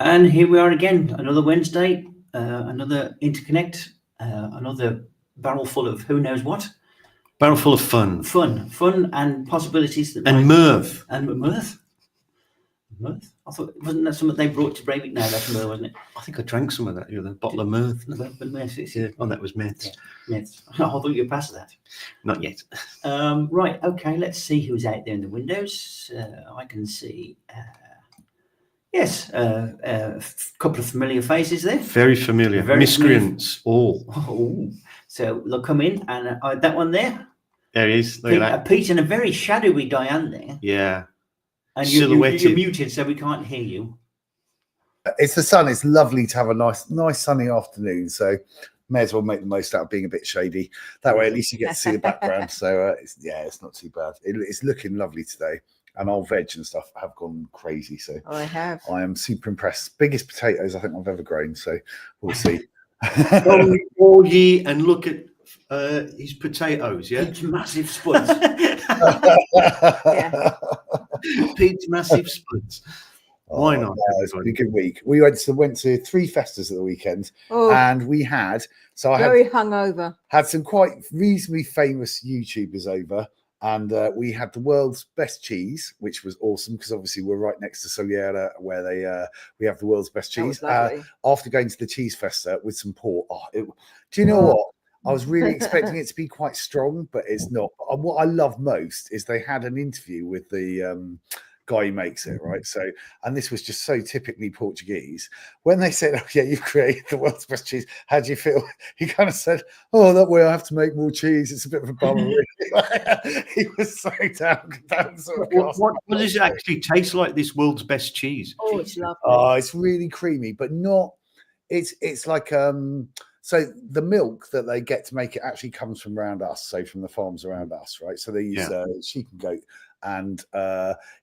And here we are again, another Wednesday, another Interconnect, another barrel full of who knows what. Barrel full of fun. Fun and possibilities. And mirth. And mirth. Mirth? I thought, wasn't that something they brought to Breivik? No, that's mirth, wasn't it? I think I drank some of that, a bottle of mirth. Yeah. Oh, that was myths. Yeah. Myths. I thought you were past that. Not yet. Right, okay, let's see who's out there in the windows. I can see... Yes, a couple of familiar faces there. Very familiar. Miscreants, all. Oh, so they'll come in, and that one there. There he is. Look at that. Pete and a very shadowy Diane there. Yeah. And Silhouetted. you're muted, so we can't hear you. It's the sun. It's lovely to have a nice sunny afternoon. So may as well make the most out of being a bit shady. That way, at least you get to see the background. So it's not too bad. It's looking lovely today. And our veg and stuff have gone crazy. So I have. I am super impressed. Biggest potatoes I think I've ever grown. So we'll see. All ye and look at his potatoes. Yeah, Pete's massive spuds. Yeah. Pete's massive spuds. Why not? It's been a good week. We went to 3 festas at the weekend, and we had very hungover. Had some quite reasonably famous YouTubers over. And we had the world's best cheese, which was awesome because obviously we're right next to Soliera, where we have the world's best cheese. After going to the cheese festa with some pork, do you know what? I was really expecting it to be quite strong, but it's not. What I love most is they had an interview with the guy who makes it, right? So, and this was just so typically Portuguese. When they said, "Oh yeah, you've created the world's best cheese," how do you feel? He kind of said, "Oh, that way I have to make more cheese. It's a bit of a bummer." Really. He was so down sort of. What does it actually taste like? This world's best cheese? Oh, it's lovely. Oh, it's really creamy, but not. It's like So the milk that they get to make it actually comes from around us, so from the farms around us, right? So they use sheep and goat. And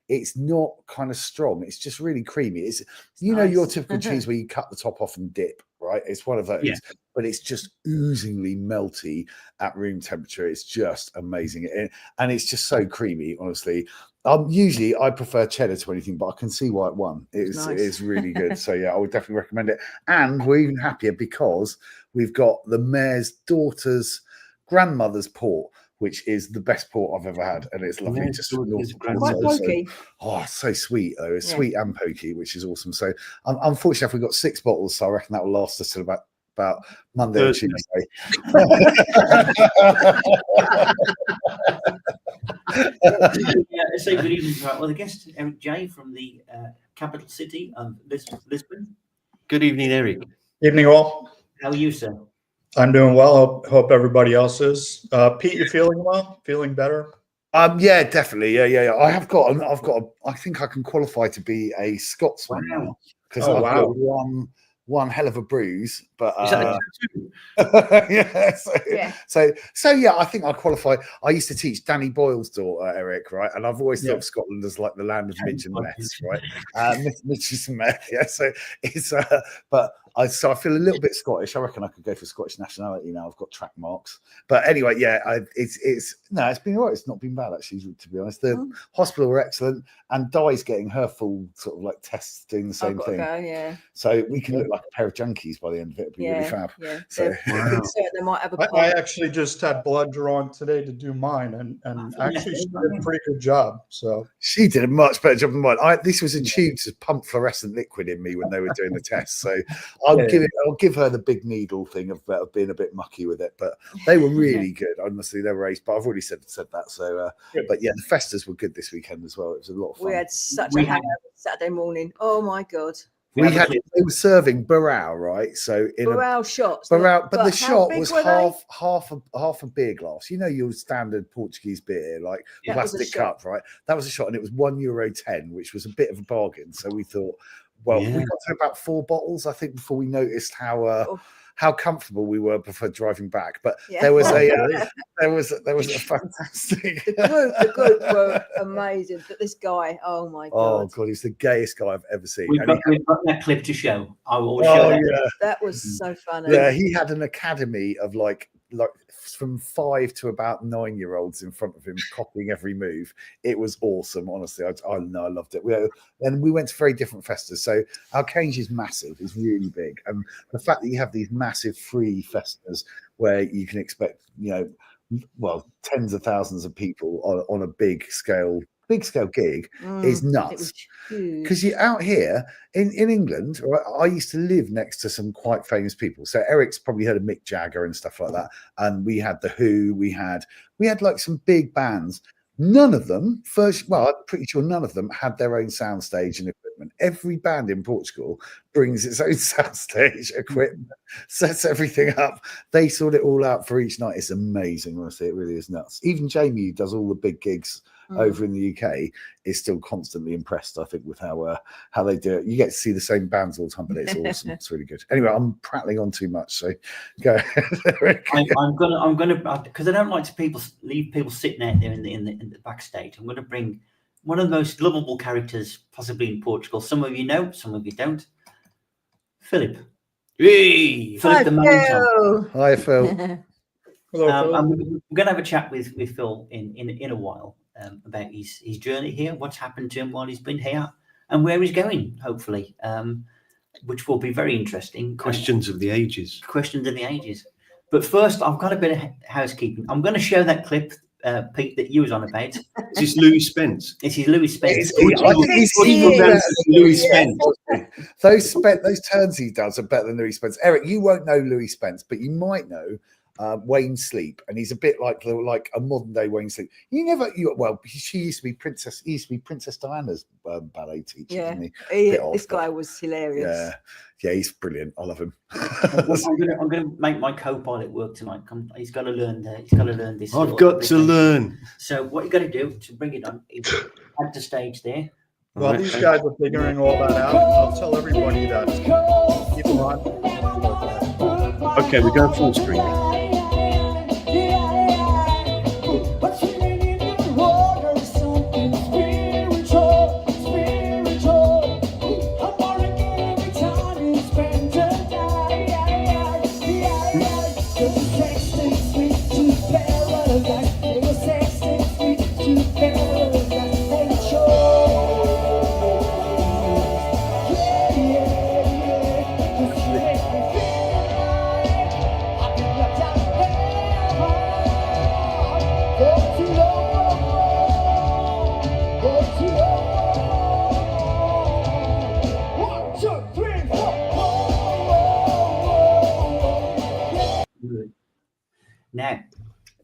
it's not kind of strong. It's just really creamy. It's nice. Your typical cheese where you cut the top off and dip, right? It's one of those, but it's just oozingly melty at room temperature. It's just amazing, and it's just so creamy. Honestly, I prefer cheddar to anything, but I can see why it won. It's really good. So yeah, I would definitely recommend it. And we're even happier because we've got the mayor's daughter's grandmother's port, which is the best port I've ever had, and it's lovely. Just so sweet though. It's sweet and pokey, which is awesome. So unfortunately, we've got 6 bottles, so I reckon that will last us till about Monday or Tuesday. Say good evening to our other guest, Eric J from the capital city of Lisbon. Good evening, Eric. Evening, all. How are you, sir? I'm doing well. Hope everybody else is. Pete, you feeling well? Feeling better? Yeah, definitely. Yeah. I think I can qualify to be a Scotsman now because I've got one hell of a bruise. But is that a tattoo? So yeah, I think I qualify. I used to teach Danny Boyle's daughter, Eric, right? And I've always thought of Scotland as like the land of midge and meths, right? Midges and meth, yeah. So it's but I feel a little bit Scottish. I reckon I could go for Scottish nationality now. I've got track marks. But anyway, it's been all right. It's not been bad actually, to be honest. The hospital were excellent, and Di's getting her full sort of like tests doing the same thing. So we can look like a pair of junkies by the end of it. It'd be really fab. Yeah. So they might have a I actually just had blood drawn today to do mine, and actually she did a pretty good job. So she did a much better job than mine. This was a tube to pump fluorescent liquid in me when they were doing the test. So I'll give her the big needle thing of being a bit mucky with it. But they were really good. Honestly, they were ace. But I've already said that. So but yeah, the festas were good this weekend as well. It was a lot of fun. We had such a hangover Saturday morning. Oh my god. They were serving Burrell, right? So in Burrell shots. Burrell, but the shot was half a beer glass. You know your standard Portuguese beer, like plastic cup, right? That was a shot, and it was €1.10, which was a bit of a bargain. So we thought, we got to about 4 bottles, I think, before we noticed how comfortable we were before driving back. But there was a fantastic. The group were amazing, but this guy, oh my god! Oh god, he's the gayest guy I've ever seen. We've got that clip to show. I will show that. That was so funny. Yeah, he had an academy of like like from 5 to about 9-year-olds in front of him, copying every move. It was awesome, honestly. I know, I loved it. And we went to very different festas. So our Cage is massive, it's really big, and the fact that you have these massive free festas where you can expect, well, tens of thousands of people on a big scale gig is nuts. Because you're out here in England, right? I used to live next to some quite famous people. So Eric's probably heard of Mick Jagger and stuff like that. And we had The Who, we had like some big bands. None of them, I'm pretty sure none of them had their own soundstage and equipment. Every band in Portugal brings its own soundstage equipment, sets everything up. They sort it all out for each night. It's amazing, honestly. It really is nuts. Even Jamie, who does all the big gigs over in the UK, is still constantly impressed, I think, with how they do it. You get to see the same bands all the time, but it's awesome. It's really good. Anyway, I'm prattling on too much, so go ahead. I'm gonna because I don't like to leave people sitting out there in the backstage. I'm gonna bring one of the most lovable characters possibly in Portugal. Some of you know, some of you don't. Philip. Hey! Philip the Mountain. Hi, Phil. Hello, Phil. We're going to have a chat with Phil in a while about his journey here, what's happened to him while he's been here, and where he's going, hopefully, which will be very interesting. Questions of the ages. Questions of the ages. But first, I've got a bit of housekeeping. I'm going to show that clip, Pete, that you was on about. This is Louis Spence. This is Louis Spence. Louis Spence. Those turns he does are better than Louis Spence. Eric, you won't know Louis Spence, but you might know Wayne Sleep, and he's a bit like a modern day Wayne Sleep. She used to be Princess Diana's ballet teacher. Yeah, isn't he? this guy was hilarious. Yeah, he's brilliant. I love him. I'm going to make my co-pilot work tonight. He's got to learn. He's got to learn this. I've got to learn. So what you got to do to bring it on is add the stage there. While these guys are figuring all that out, I'll tell everybody that people on. Okay, we're going full screen. Now,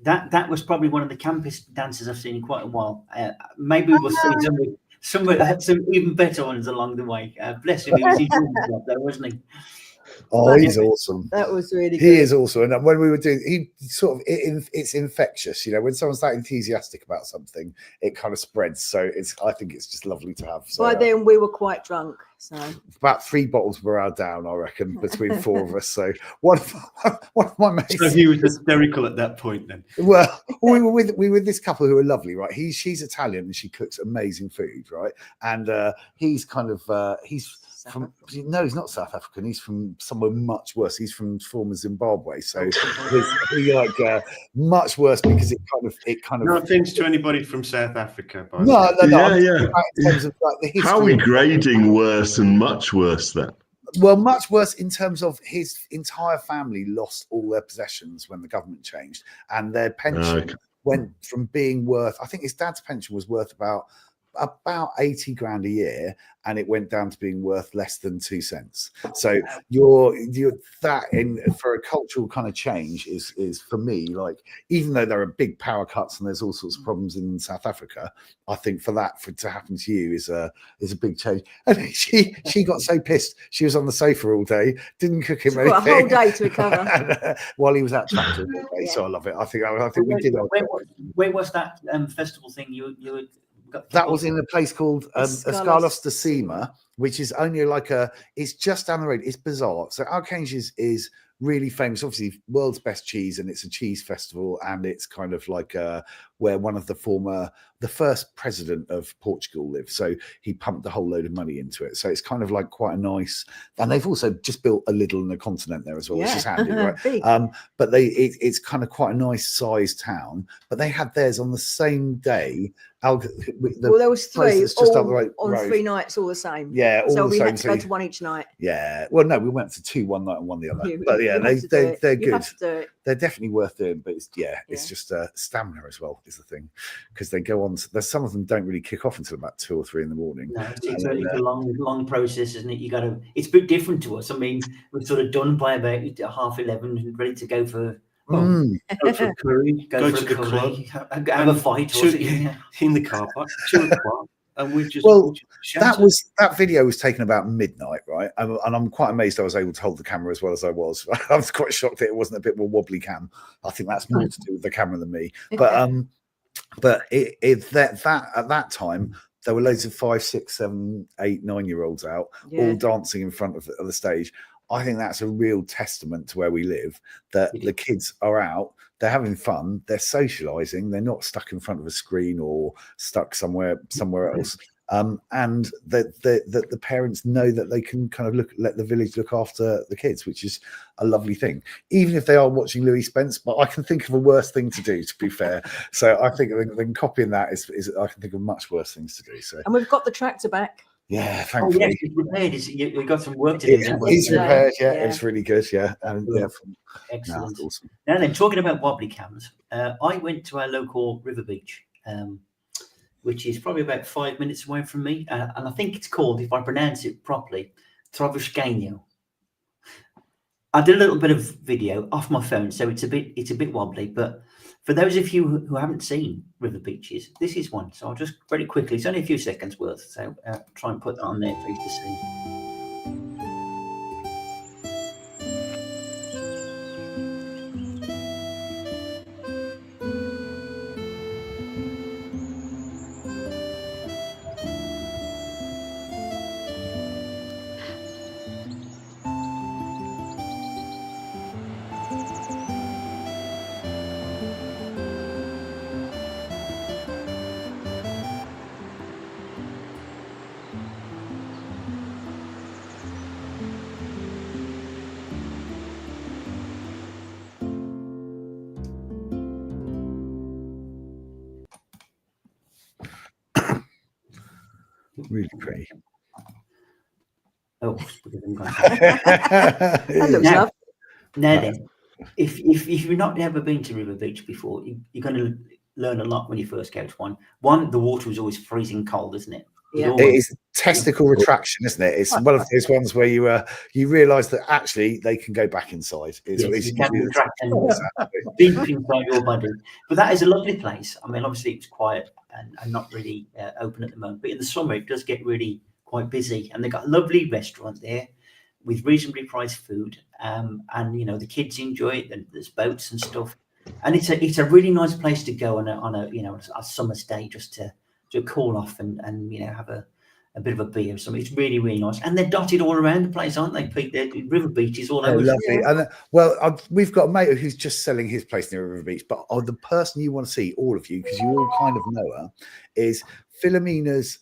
that was probably one of the campiest dances I've seen in quite a while. Maybe we'll see some even better ones along the way. Bless him, he was enjoying there, wasn't he? Oh, he's awesome. That was really good. He is awesome. And when we were doing, it's infectious. When someone's that enthusiastic about something, it kind of spreads. So I think it's just lovely to have. So, by then we were quite drunk. So about 3 bottles per hour down, I reckon, between 4 of us. So one of my mates. So he was hysterical at that point then. Well, we were with this couple who are lovely, right? She's Italian and she cooks amazing food, right? And he's kind of he's he's not South African. He's from somewhere much worse. He's from former Zimbabwe, so he's much worse because it kind of. No offense to anybody from South Africa, by no. Yeah. In terms of the history. How are we grading worse and much worse then? Well, much worse in terms of his entire family lost all their possessions when the government changed, and their pension went from being worth. I think his dad's pension was worth about 80 grand a year, and it went down to being worth less than 2 cents. So you're that in for a cultural kind of change is for me, like, even though there are big power cuts and there's all sorts of problems in South Africa, I think for it to happen to you is a big change. And she got so pissed, she was on the sofa all day, didn't cook him anything. A whole day to recover. And, while he was out tractor all day. So I love it. I think we did. Where was that festival thing you that was in a place called Escalos de Cima, which is only it's just down the road. It's bizarre. So Archange is really famous, obviously world's best cheese, and it's a cheese festival, and it's kind of like where one of the first president of Portugal lived. So he pumped a whole load of money into it. So it's kind of like quite a nice, and they've also just built a Lidl and a Continent there as well, which is handy, right? Big. But it's kind of quite a nice sized town. But they had theirs on the same day. Well, there was place three that's just up all the road. on 3 nights, all the same. Yeah, all So the we same. had to go to one each night. Yeah. Well, no, we went to 2 one night and 1 the other. You- But yeah, you have to do they're it. good. You have to do it. They're definitely worth doing, but it's Yeah. just stamina as well is the thing, because they go on. There's some of them don't really kick off until about 2 or 3 in the morning. No, it's a long process, isn't it? You got to. It's a bit different to us. I mean, we're sort of done by about 11:30 and ready to go for. Go for a curry, go for to a the curry, club, have a fight, or in the car park, 2 o'clock, and we just That video was taken about midnight, right? And I'm quite amazed I was able to hold the camera as well as I was. I was quite shocked that it wasn't a bit more wobbly cam. I think that's more to do with the camera than me. But that at that time there were loads of 5, 6, 7, 8, 9-year-olds out, all dancing in front of the stage. I think that's a real testament to where we live, that the kids are out, they're having fun, they're socializing, they're not stuck in front of a screen or stuck somewhere else. And that the parents know that they can kind of let the village look after the kids, which is a lovely thing, even if they are watching Louis Spence. But I can think of a worse thing to do, to be fair. So I think then copying that is I can think of much worse things to do. So, and we've got the tractor back. yeah, thankfully. Oh, yes, it's repaired. We've got some work to do. It's repaired. Yeah, Yeah. it's really good. Yeah, and Excellent. no, awesome. Now then, talking about wobbly cams, I went to our local river beach, which is probably about 5 minutes away from me, and I think it's called, if I pronounce it properly, Trovoscanho. I did a little bit of video off my phone, so it's a bit wobbly. But for those of you who haven't seen river beaches, this is one. So I'll just very quickly. It's only a few seconds worth, so try and put that on there for you to see. Really pretty. Oh, because I'm gone. That looks Now- lovely. Now then, if you've not ever been to River Beach before, you're going to learn a lot when you first go to one. One, the water is always freezing cold, isn't it? Yeah. It is testicle retraction, isn't it? It's one of those ones where you realise that actually they can go back inside. Yes, you can retract and deep inside your body. But that is a lovely place. I mean, obviously it's quiet and not really open at the moment. But in the summer, it does get really quite busy. And they've got a lovely restaurant there with reasonably priced food. And, you know, the kids enjoy it. And there's boats and stuff. And it's a really nice place to go on a summer's day just to cool off and you know, have a bit of a beer or something. It's really, really nice. And they're dotted all around the place, aren't they, Pete? They're river beaches all over. Lovely. And we've got a mate who's just selling his place near River Beach, but the person you want to see, all of you, because you all kind of know her, is Philomena's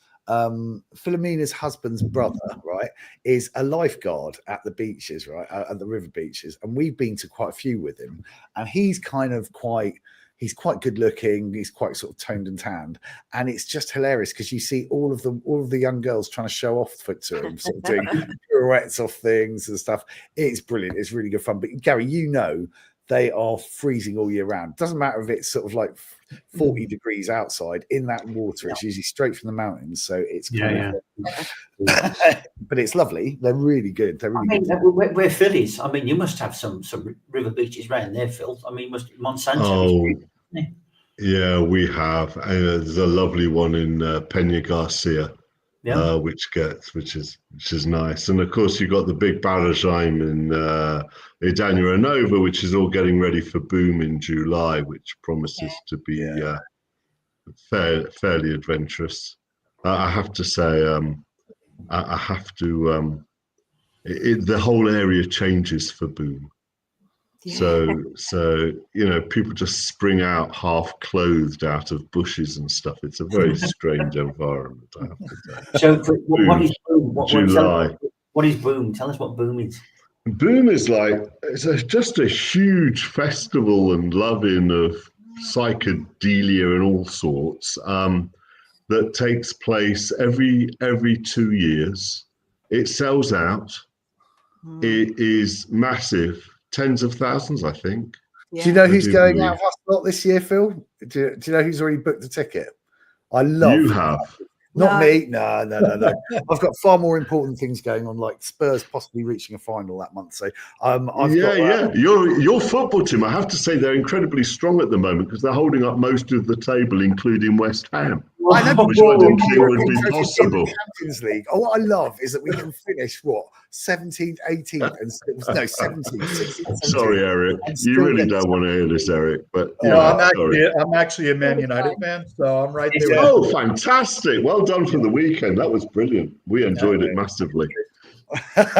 husband's brother, right, is a lifeguard at the beaches, right, at the river beaches, and we've been to quite a few with him, and he's quite good looking, he's quite sort of toned and tanned, and it's just hilarious because you see all of the young girls trying to show off to him, sort of doing pirouettes off things and stuff. It's brilliant, it's really good fun. But Gary, you know, they are freezing all year round. Doesn't matter if it's sort of like 40 degrees outside in that water. It's usually straight from the mountains, so it's kind of but it's lovely. They're really good. They're really good. We're Phillies. I mean, you must have some river beaches around there, Phil. I mean, Monsanto. Yeah, we have. There's a lovely one in Peña Garcia, which is nice. And of course, you've got the big Barragime in Idania Nova, which is all getting ready for boom in July, which promises to be fairly adventurous. I have to say, the whole area changes for boom. So people just spring out half clothed out of bushes and stuff. It's a very strange environment, I have to say. So what is boom? July. What is boom? Tell us what boom is. Boom is just a huge festival and loving of psychedelia and all sorts that takes place every 2 years. It sells out. It is massive, tens of thousands, I think. Do you know who's going out of hospital this year, Phil? Do you know who's already booked a ticket? You have. Not me. No. I've got far more important things going on, like Spurs possibly reaching a final that month. So your football team, I have to say, they're incredibly strong at the moment because they're holding up most of the table, including West Ham. I know, which I didn't think would be possible. Champions League. Oh, what I love is that we can finish 17th, 18th, and 17th, 16th. Sorry, Eric. You really don't want to hear this, Eric. But I'm actually a Man United fan, so I'm right there. Oh, fantastic! Well done for the weekend. That was brilliant. We enjoyed it massively. So who's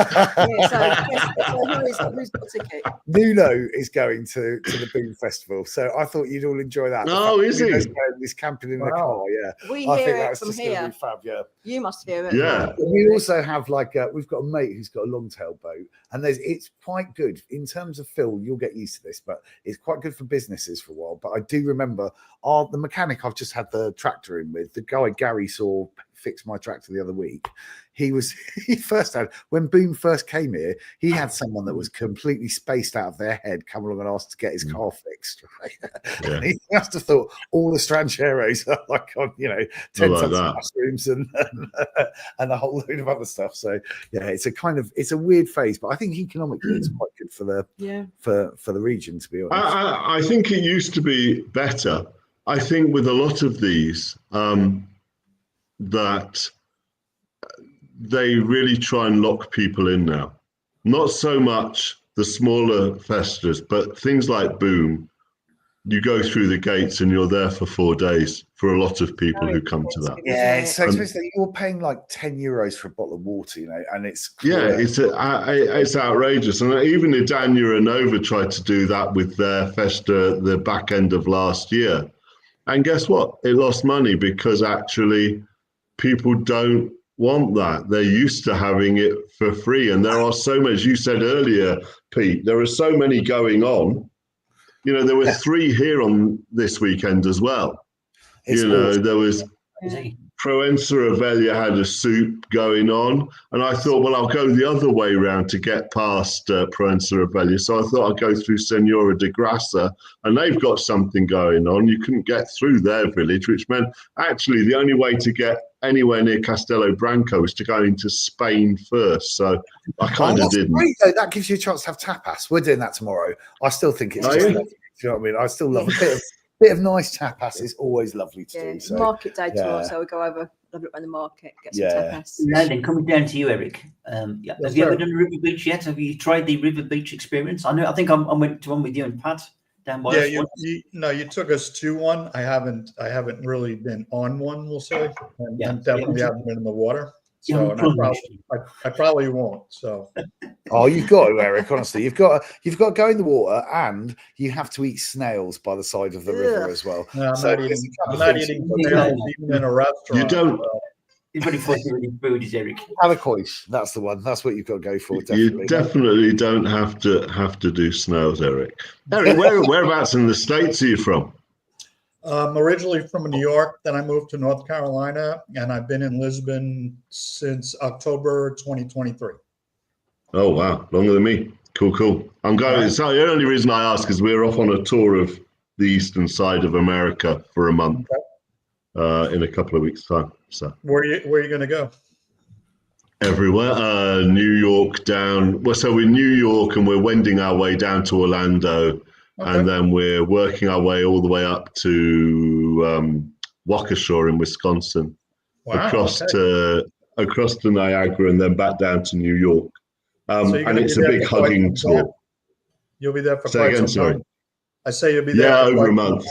got a ticket? Nuno is going to the Boom Festival, so I thought you'd all enjoy that. Oh, is he? He's camping in the car, yeah. We I hear think it that's from just here. going to be fab, yeah. You must hear it. Yeah. We also have we've got a mate who's got a long-tail boat, and it's quite good in terms of Phil. You'll get used to this, but it's quite good for businesses for a while. But I do remember the mechanic I've just had the tractor in with, the guy Gary saw fix my tractor the other week. When Boom first came here, he had someone that was completely spaced out of their head come along and asked to get his car fixed. Right? Yeah. He must have thought all the Strancheros are on 10 tons of mushrooms and a whole load of other stuff. So yeah, it's a weird phase, but I think economically it's quite good for the region, to be honest. I think it used to be better. I think with a lot of these that they really try and lock people in now. Not so much the smaller festivals, but things like Boom, you go through the gates and you're there for 4 days for a lot of people who come to that. Yeah, it's so expensive. You're paying like €10 for a bottle of water, and it's it's outrageous. And even Idania and Nova tried to do that with their festa the back end of last year. And guess what? It lost money because actually people don't want that. They're used to having it for free. And there are so many, as you said earlier, Pete, there are so many going on. There were 3 here on this weekend as well. There was Proenza Revelia had a soup going on. And I thought, well, I'll go the other way around to get past Proenza Revelia. So I thought I'd go through Senora de Grassa, and they've got something going on. You couldn't get through their village, which meant actually the only way to get anywhere near Castelo Branco is to go into Spain first. So I kind of didn't. Great, though. That gives you a chance to have tapas. We're doing that tomorrow. I still think it's just lovely. Do you know what I mean? I still love a bit of nice tapas. Is always lovely to do. So market day tomorrow, so we'll go over, have a look around the market, get some tapas. Now then, coming down to you, Eric. Have you ever done River Beach yet? Have you tried the River Beach experience? I think I went to one with you and Pat down by. Yeah, you took us to one. I haven't really been on one, we'll say, and definitely haven't been in the water. So I probably won't. So you've got to, Eric. Honestly, you've got to go in the water, and you have to eat snails by the side of the river as well. No, I'm not eating snails even in a restaurant. You don't. You're very fussy with your food, is Eric. Alacois, that's the one. That's what you've got to go for. Definitely. You definitely don't have to do snails, Eric. Eric, whereabouts in the States are you from? I'm originally from New York, then I moved to North Carolina, and I've been in Lisbon since October 2023. Oh, wow. Longer than me. Cool. I'm going. So the only reason I ask is we're off on a tour of the eastern side of America for a month in a couple of weeks' time. So where are you going to go? Everywhere. New York down. Well, so we're New York and we're wending our way down to Orlando. Okay. And then we're working our way all the way up to Waukesha in Wisconsin, across to Niagara, and then back down to New York. And it's a big hugging tour. You'll be there for quite some time. Sorry. I say you'll be there. Yeah, over a month.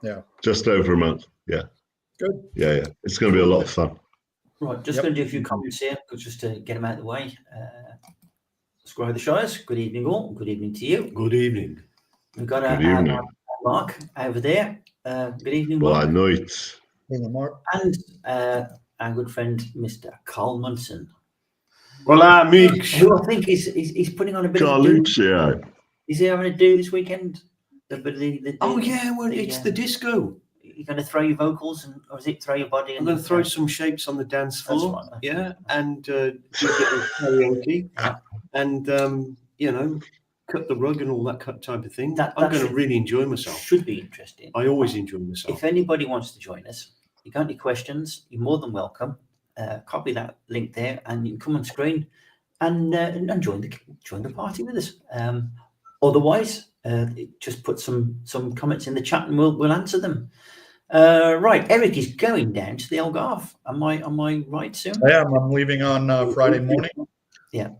Yeah, just over a month. Yeah. Good. Yeah. It's going to be a lot of fun. Right, just going to do a few comments here, just to get them out of the way. Squire of the Shires. Good evening, all. Good evening to you. Good evening. We've got Good evening. Mark over there. Good evening, Boa Mark. noite. And our good friend, Mr. Carl Munson. Olá, amigos. Who I think he's putting on a bit of a do. Carluccio. Is he having a do this weekend? Oh yeah, well, it's the disco. You're going to throw your vocals, or is it throw your body? I'm going to throw some shapes on the dance floor. Right. Yeah, and do a bit of karaoke, and cut the rug and all that type of thing. I'm going to really enjoy myself. Should be interesting. I always enjoy myself. If anybody wants to join us, you got any questions, you're more than welcome. Copy that link there, and you can come on screen and join the party with us. Otherwise, just put some comments in the chat, and we'll answer them. Right, Eric is going down to the Algarve. Am I right soon? I am. I'm leaving on Friday morning. Yeah.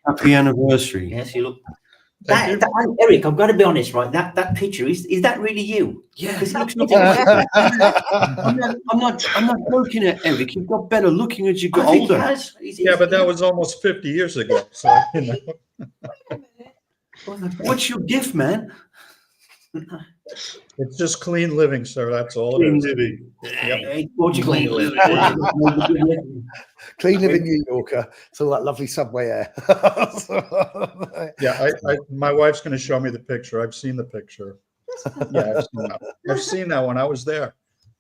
Happy anniversary. Yes, you look. That, Eric, I've got to be honest, right? That picture is that really you? Yeah. Because it looks nothing like I'm not looking at Eric. You've got better looking as you got I think he older. has. Yeah, but that was almost 50 years ago. So What's your gift, man? it's just clean living, sir. That's all it Clean is. living. Clean living. Clean living New Yorker. It's all that lovely subway air. Yeah, my wife's going to show me the picture. I've seen the picture. Yeah, I've seen that one. I was there.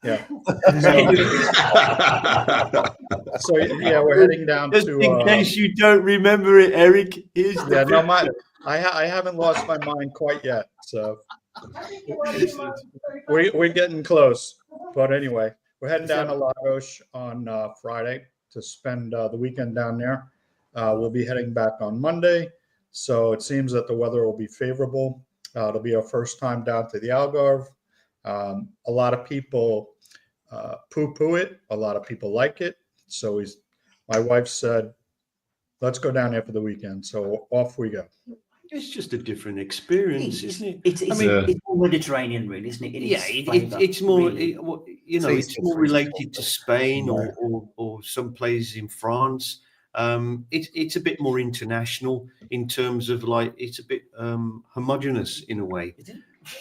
Yeah. So yeah, we're heading down Just to. in case you don't remember it, Eric, here's Yeah, the no, I haven't lost my mind quite yet. So we're getting close. But anyway, we're heading down to Lagos on Friday to spend the weekend down there. We'll be heading back on Monday. So it seems that the weather will be favorable. It'll be our first time down to the Algarve. A lot of people poo-poo it. A lot of people like it. So my wife said, let's go down there for the weekend. So off we go. It's just a different experience, isn't it? It's more Mediterranean, really, isn't it? It's more, really. it's more related to Spain or some places in France. It's a bit more international in terms of it's a bit homogenous in a way.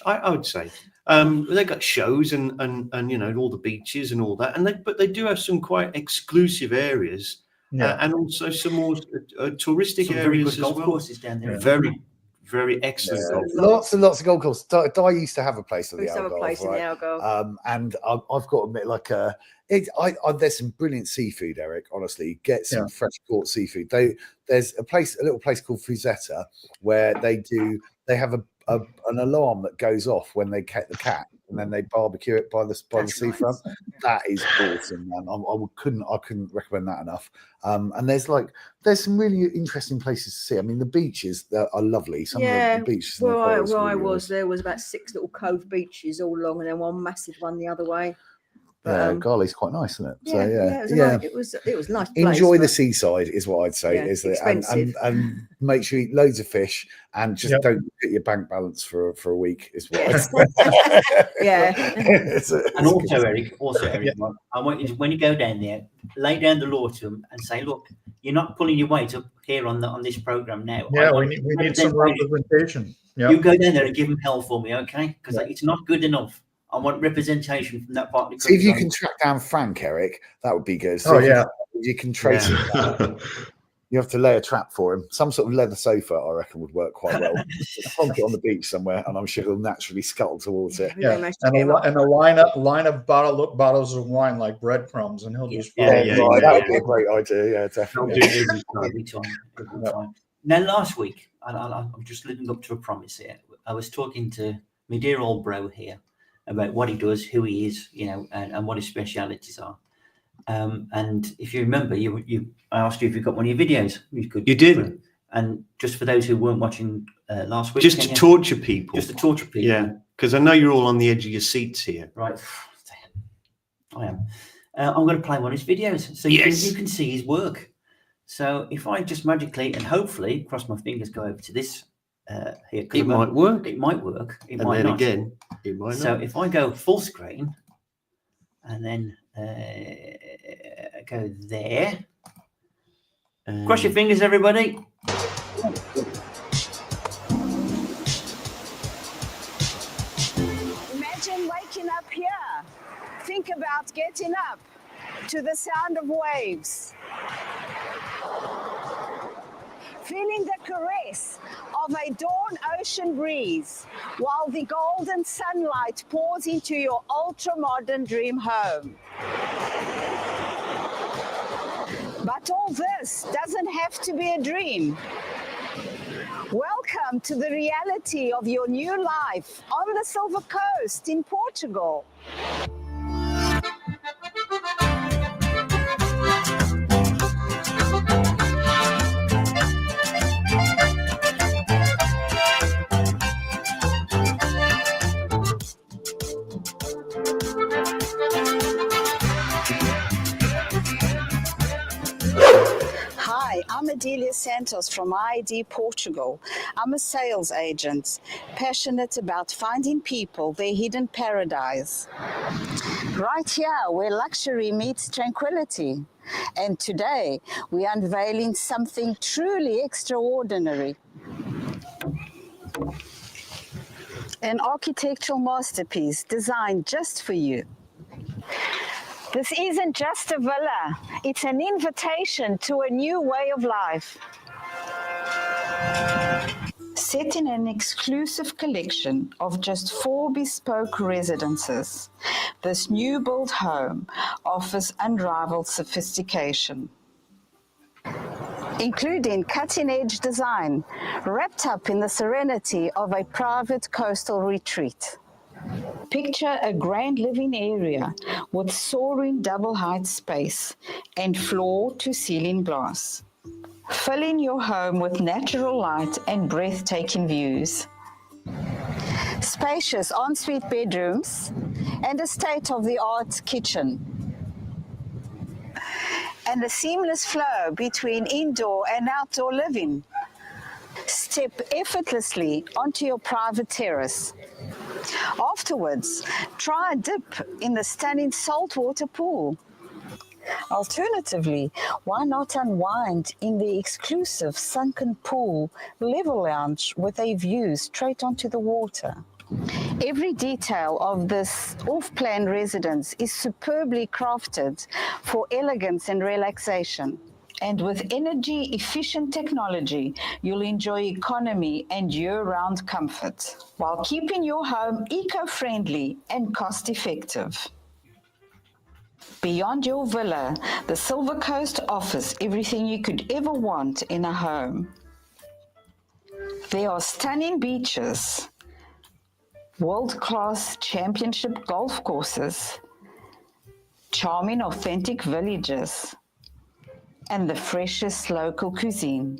I would say. They got shows and all the beaches and all that, but they do have some quite exclusive areas. And also some more touristic areas as golf well. Courses down there. Very, very excellent golf. Lots and lots of golf courses. Di used to have a place in We the have a place in the Algarve. and I've got to admit, there's some brilliant seafood, Eric. Honestly, get some fresh caught seafood. There's a little place called Fusetta where they have an alarm that goes off when they catch the cat, and then they barbecue it by the seafront. That is awesome, man. I couldn't recommend that enough. And there's some really interesting places to see. I mean, the beaches are lovely. Some of the beaches. Where I was, there was about 6 little cove beaches all along, and then one massive one the other way. Garley's quite nice, isn't it? It was a nice place. Enjoy the seaside is what I'd say. And make sure you eat loads of fish and just don't get your bank balance for a week is what I'd say. And also, Eric, I want you to, when you go down there, lay down the law to them and say, look, you're not pulling your weight up here on this program now. Yeah, we need some representation. You go down there and give them hell for me, okay? Because it's not good enough. I want representation from that part of the country. See if you can track down Frank, Eric. That would be good. You can trace him down. You have to lay a trap for him. Some sort of leather sofa, I reckon, would work quite well. Plonk it on the beach somewhere, and I'm sure he'll naturally scuttle towards it. Yeah, and a line of bottles of wine like breadcrumbs, and he'll just that would be a great idea. Yeah, definitely. Every time. Now, last week, I'm just living up to a promise here. I was talking to my dear old bro here about what he does, who he is, and what his specialities are. And if you remember, I asked you if you got one of your videos. You did. And just for those who weren't watching last week, just to torture people. Just to torture people. Yeah, because I know you're all on the edge of your seats here. Right. I am. I'm going to play one of his videos so you can see his work. So if I just magically and hopefully cross my fingers, go over to this. Here, it might work. It might work. It and might then not. Again, it might not. So if I go full screen and then go there, cross your fingers, everybody. about getting up to the sound of waves, feeling the caress of a dawn ocean breeze while the golden sunlight pours into your ultra-modern dream home. But all this doesn't have to be a dream. Welcome to the reality of your new life on the Silver Coast in Portugal. Hi, I'm Adelia Santos from ID Portugal. I'm a sales agent, passionate about finding people their hidden paradise. Right here, where luxury meets tranquility. And today, we're unveiling something truly extraordinary. An architectural masterpiece designed just for you. This isn't just a villa, it's an invitation to a new way of life. Set in an exclusive collection of just 4 bespoke residences, this new built home offers unrivaled sophistication, including cutting-edge design wrapped up in the serenity of a private coastal retreat. Picture a grand living area with soaring double-height space and floor-to-ceiling glass, filling your home with natural light and breathtaking views. Spacious ensuite bedrooms and a state-of-the-art kitchen. And a seamless flow between indoor and outdoor living. Step effortlessly onto your private terrace. Afterwards, try a dip in the stunning saltwater pool. Alternatively, why not unwind in the exclusive sunken pool level lounge with a view straight onto the water? Every detail of this off-plan residence is superbly crafted for elegance and relaxation. And with energy-efficient technology, you'll enjoy economy and year-round comfort, while keeping your home eco-friendly and cost-effective. Beyond your villa, the Silver Coast offers everything you could ever want in a home. There are stunning beaches, world-class championship golf courses, charming authentic villages, and the freshest local cuisine.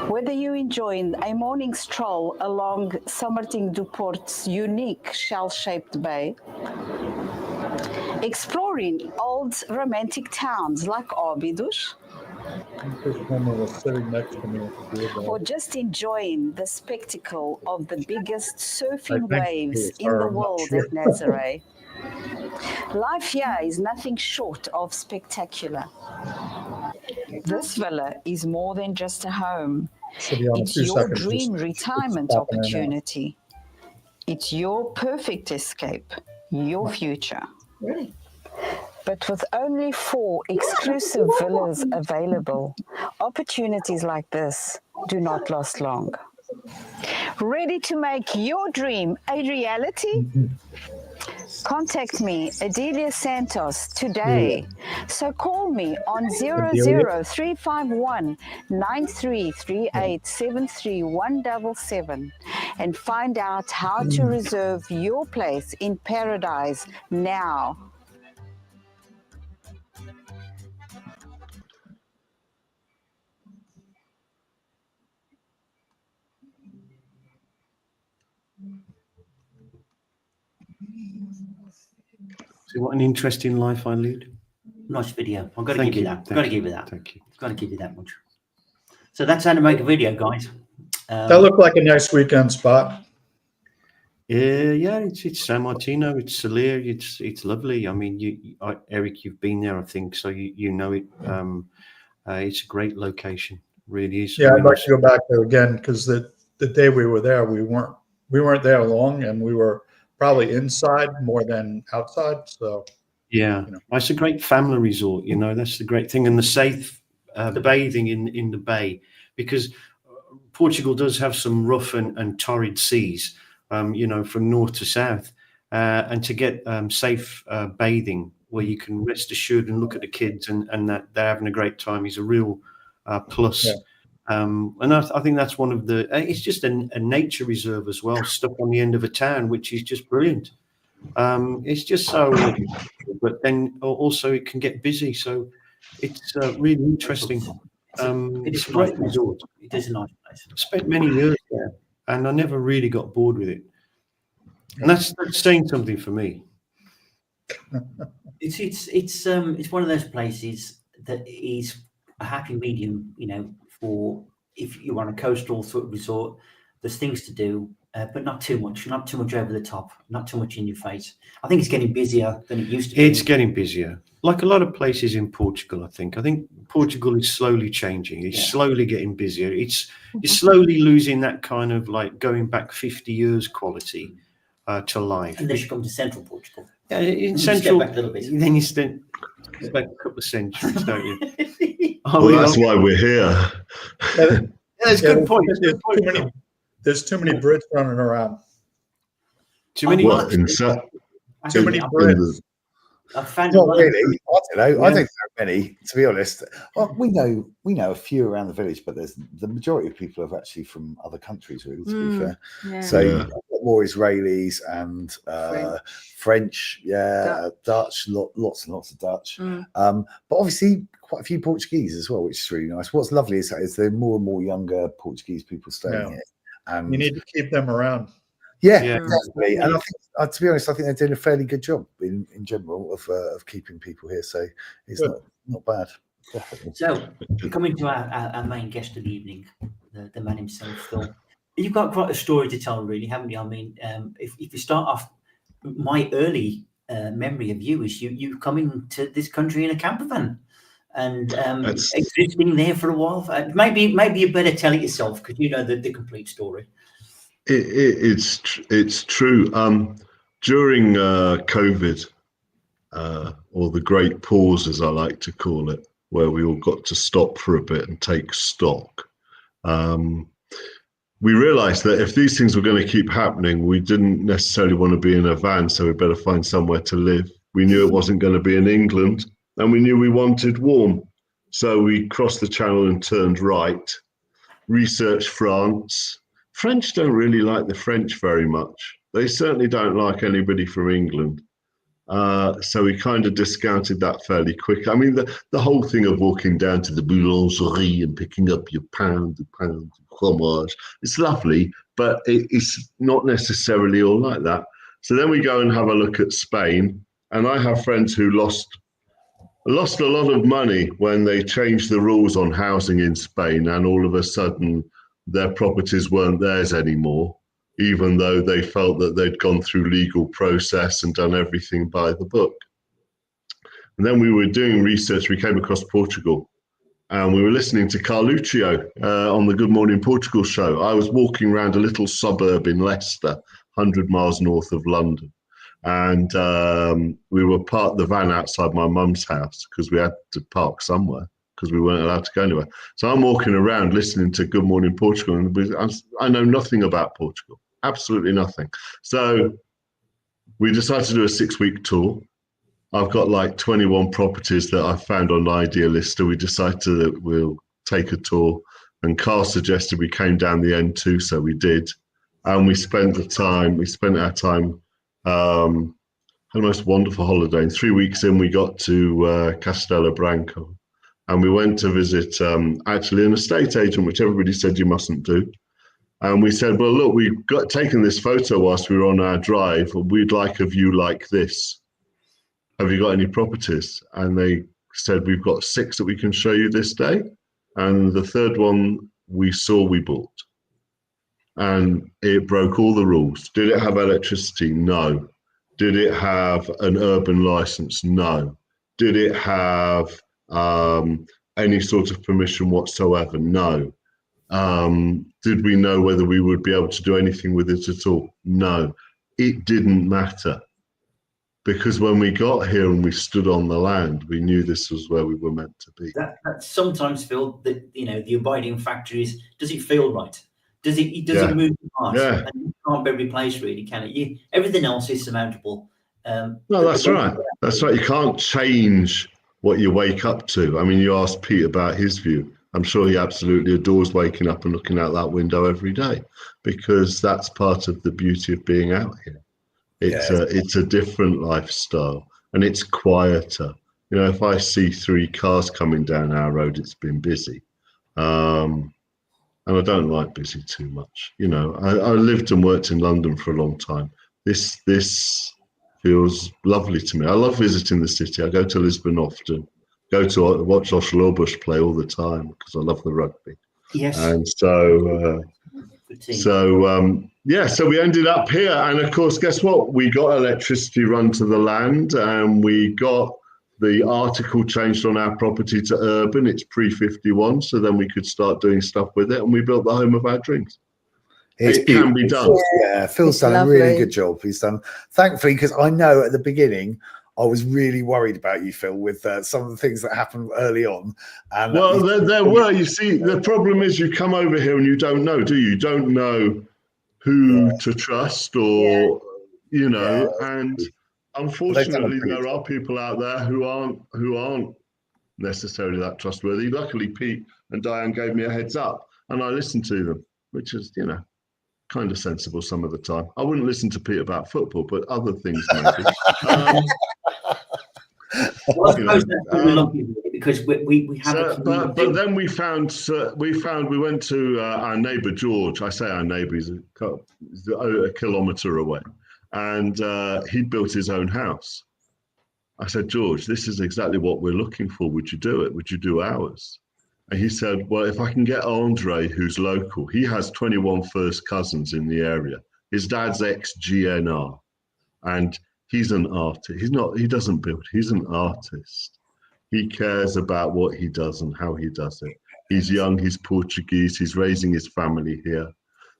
Whether you enjoy a morning stroll along Somerting du Port's unique shell-shaped bay, exploring old romantic towns like Óbidos, This woman was sitting next to me. or just enjoying the spectacle of the biggest surfing I think waves it's in her, the I'm not world sure. at Nazaré. Life here is nothing short of spectacular. This villa is more than just a home. She'll be on in It's 2 your seconds. dream Just retirement popping in and out. opportunity. It's your perfect escape, your future. Really? But with only 4 exclusive villas available, opportunities like this do not last long. Ready to make your dream a reality? Contact me, Adelia Santos, today. So call me on 00351 9338 73177 and find out how to reserve your place in paradise now. See what an interesting life I lead. Nice video. I've got to Thank give you you. that. I've got to give you that. Thank you. I've got to give you that much. So that's how to make a video, guys. That looked like a nice weekend spot. Yeah, it's San Martino, it's Salir, it's lovely. I mean, Eric, you've been there, I think, so you know it. It's a great location, really is. Yeah, I'd like to go back there again because the day we were there, we weren't there long, and we were probably inside more than outside. So Yeah, You know. it's a great family resort. That's the great thing, and the safe bathing in the bay, because Portugal does have some rough and torrid seas, from north to south, and to get safe bathing where you can rest assured and look at the kids and that they're having a great time is a real plus. Yeah. And I think that's one of the. It's just a nature reserve as well, stuck on the end of a town, which is just brilliant. It's just so, but then also it can get busy, so it's really interesting. It's a great resort. It is a nice place. I spent many years there, and I never really got bored with it. And that's saying something for me. It's one of those places that is a happy medium, for if you want a coastal sort of resort. There's things to do, but not too much over the top, not too much in your face. I think it's getting busier than it used to be. It's getting busier, like a lot of places in Portugal. I think Portugal is slowly changing. It's slowly getting busier. It's slowly losing that kind of like going back 50 years quality to life. And they should come to central Portugal. Yeah, in central, back a little bit. Then you step back a couple of centuries, don't you? Well, that's why we're here. That's a good point. There's too many Brits running around. Too many. What, Too many Brits. Not really. I don't know. I don't think there are many, to be honest. Well, we know a few around the village, but there's the majority of people are actually from other countries, really, to be fair. Yeah. So more Israelis and French, Dutch, lots and lots of Dutch. But obviously quite a few Portuguese as well, which is really nice. What's lovely is there are more and more younger Portuguese people staying here. And You need to keep them around. Yeah, definitely. And I think, to be honest, I think they're doing a fairly good job in general of keeping people here. So it's not bad, definitely. So coming to our main guest of the evening, the man himself, Phil. You've got quite a story to tell, really, haven't you? I mean, if you start off, my early memory of you is you coming to this country in a camper van and existing there for a while. Maybe you better tell it yourself because you know the complete story. It's true. During COVID, or the great pause, as I like to call it, where we all got to stop for a bit and take stock, we realised that if these things were going to keep happening, we didn't necessarily want to be in a van, so we better find somewhere to live. We knew it wasn't going to be in England, and we knew we wanted warm. So we crossed the channel and turned right, researched France. French don't really like the French very much. They certainly don't like anybody from England. So we kind of discounted that fairly quick. I mean, the whole thing of walking down to the boulangerie and picking up your pound of fromage, it's lovely, but it's not necessarily all like that. So then we go and have a look at Spain, and I have friends who lost a lot of money when they changed the rules on housing in Spain, and all of a sudden their properties weren't theirs anymore, even though they felt that they'd gone through legal process and done everything by the book. And then we were doing research, we came across Portugal, and we were listening to Carluccio on the Good Morning Portugal show. I was walking around a little suburb in Leicester, 100 miles north of London. And we were parked the van outside my mum's house because we had to park somewhere, because we weren't allowed to go anywhere. So I'm walking around listening to Good Morning Portugal, and I know nothing about Portugal, absolutely nothing. So we decided to do a 6-week tour. I've got like 21 properties that I found on Idealist, so we decided that we'll take a tour. And Carl suggested we came down the N2, so we did. And we spent our time, had the most wonderful holiday. And 3 weeks in, we got to Castelo Branco. And we went to visit actually an estate agent, which everybody said you mustn't do. And we said, well, look, we've got taken this photo whilst we were on our drive. We'd like a view like this. Have you got any properties? And they said, we've got 6 that we can show you this day. And the third one we saw, we bought. And it broke all the rules. Did it have electricity? No. Did it have an urban license? No. Did it have any sort of permission whatsoever? No. Did we know whether we would be able to do anything with it at all? No. It didn't matter, because when we got here and we stood on the land, we knew this was where we were meant to be. That sometimes feel that, you know, the abiding factor is, does it feel right? Does it move the heart? Yeah. And it can't be replaced, really, can it? Everything else is surmountable. No, that's right. That's right. You can't change what you wake up to. I mean, you asked Pete about his view. I'm sure he absolutely adores waking up and looking out that window every day, because that's part of the beauty of being out here. It's a different lifestyle, and it's quieter. You know, if I see 3 cars coming down our road, it's been busy. And I don't like busy too much. You know, I lived and worked in London for a long time. This feels lovely to me. I love visiting the city. I go to Lisbon often, go to watch Oslo-Bush play all the time because I love the rugby. Yes. And so we ended up here. And of course, guess what? We got electricity run to the land, and we got the article changed on our property to urban. It's pre-51, so then we could start doing stuff with it, and we built the home of our dreams. It can be done. Yeah, Phil's done a really good job. He's done, thankfully, because I know at the beginning I was really worried about you, Phil, with some of the things that happened early on. And well, there were. You see, the problem is you come over here and you don't know, do you? You don't know who to trust, or you know. And unfortunately, there are people out there who aren't necessarily that trustworthy. Luckily, Pete and Diane gave me a heads up, and I listened to them, which is, you know, kind of sensible some of the time. I wouldn't listen to Pete about football, but other things maybe. Because we have but then we went to our neighbour George. I say our neighbour, he's a kilometre away, and he'd built his own house. I said, George, this is exactly what we're looking for. Would you do it? Would you do ours? And he said, well, if I can get Andre, who's local, he has 21 first cousins in the area. His dad's ex-GNR, and he's an artist. He doesn't build, he's an artist. He cares about what he does and how he does it. He's young, he's Portuguese, he's raising his family here.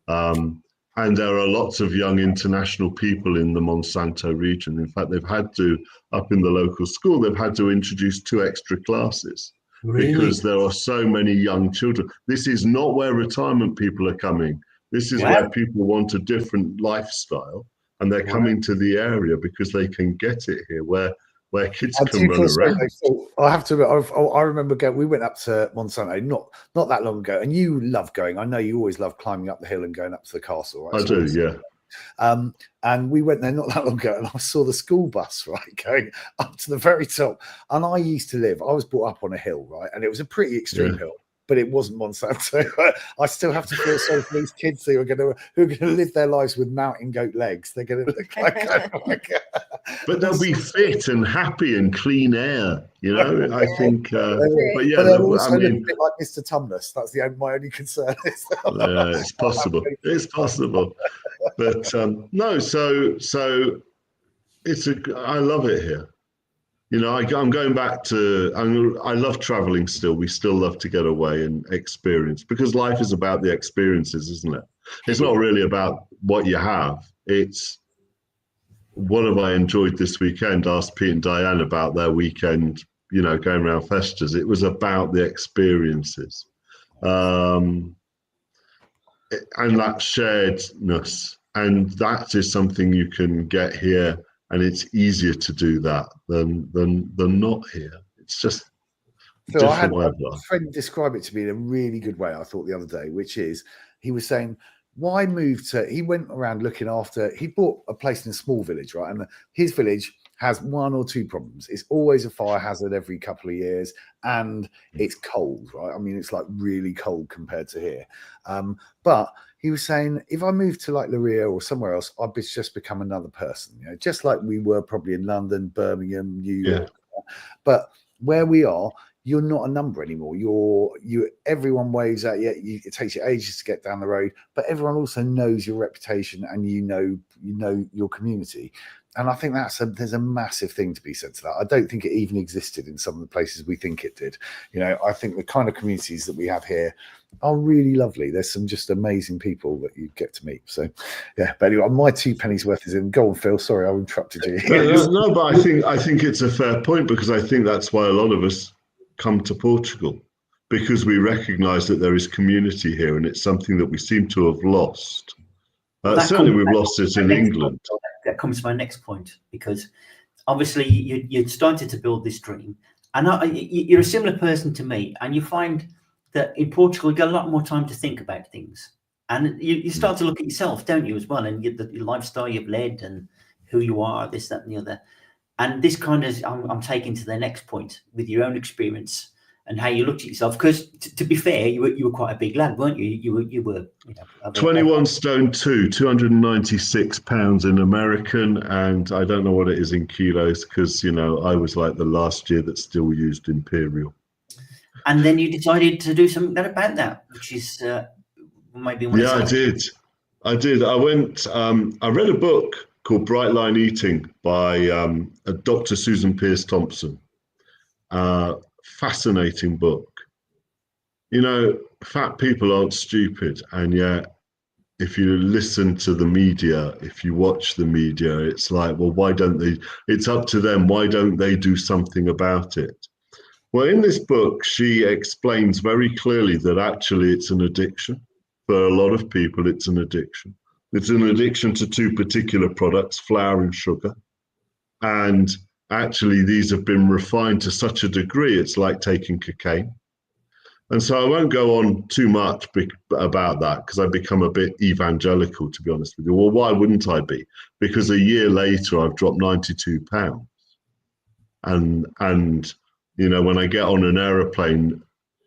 And there are lots of young international people in the Monsanto region. In fact, they've had to, up in the local school, they've had to introduce 2 extra classes. Really? Because there are so many young children. This is not where retirement people are coming. This is where people want a different lifestyle, and they're coming to the area because they can get it here, where kids can run around. I have to. I remember we went up to Monsanto not that long ago, and you love going. I know you always love climbing up the hill and going up to the castle. Right? I do, yeah. And we went there not that long ago, and I saw the school bus, right, going up to the very top. And I was brought up on a hill, right, and it was a pretty extreme hill, but it wasn't Monsanto. I still have to feel sorry for these kids who are going to live their lives with mountain goat legs. They're going to look like but they'll be fit and happy and clean air, you know. I think, but they're also a bit like Mr. Tumnus. That's my only concern. It's possible. It's possible. But no, so I love it here. You know, I'm going back to, I love traveling still. We still love to get away and experience, because life is about the experiences, isn't it? It's not really about what you have. It's what have I enjoyed this weekend? Asked Pete and Diane about their weekend, you know, going around Festas. It was about the experiences. And that sharedness. And that is something you can get here. And it's easier to do that than not here. It's just so I had a friend describe it to me in a really good way, I thought, the other day, which is, he was saying, why move to, he went around looking after, he bought a place in a small village, right? And his village has 1 or 2 problems. It's always a fire hazard every couple of years, and it's cold, right? I mean, it's like really cold compared to here. But he was saying, if I moved to like Luria or somewhere else, I'd just become another person, you know, just like we were probably in London, Birmingham, New York. But where we are, you're not a number anymore. Everyone waves at you. It takes you ages to get down the road, but everyone also knows your reputation, and you know your community. And I think there's a massive thing to be said to that. I don't think it even existed in some of the places we think it did. You know, I think the kind of communities that we have here are really lovely. There's some just amazing people that you get to meet. So, yeah. But anyway, my 2 pennies worth is in. Go on, Phil. Sorry, I interrupted you. No, but I think it's a fair point, because I think that's why a lot of us come to Portugal, because we recognise that there is community here, and it's something that we seem to have lost. Certainly, we've lost it in England. That comes to my next point, because obviously you started to build this dream, and you're a similar person to me, and you find that in Portugal you get a lot more time to think about things, and you start to look at yourself, don't you, as well, and the lifestyle you've led and who you are, this, that, and the other. And this kind of, I'm taking to the next point with your own experience and how you looked at yourself. Because to be fair, you were quite a big lad, weren't you? You were 21 stone 2, 296 pounds in American, and I don't know what it is in kilos, because I was like the last year that still used imperial. And then you decided to do something about that, which is maybe one. Yeah, I did. I went. I read a book called Bright Line Eating by Dr. Susan Peirce Thompson. Fascinating book. Fat people aren't stupid, and yet if you listen to the media, if you watch the media, it's like, well, why don't they? It's up to them. Why don't they do something about it? Well, in this book, she explains very clearly that actually it's an addiction. For a lot of people, it's an addiction. It's an addiction to 2 particular products, flour and sugar. And actually, these have been refined to such a degree, it's like taking cocaine. And so I won't go on too much about that, because I become a bit evangelical, to be honest with you. Well, why wouldn't I be? Because a year later, I've dropped 92 pounds. And when I get on an aeroplane,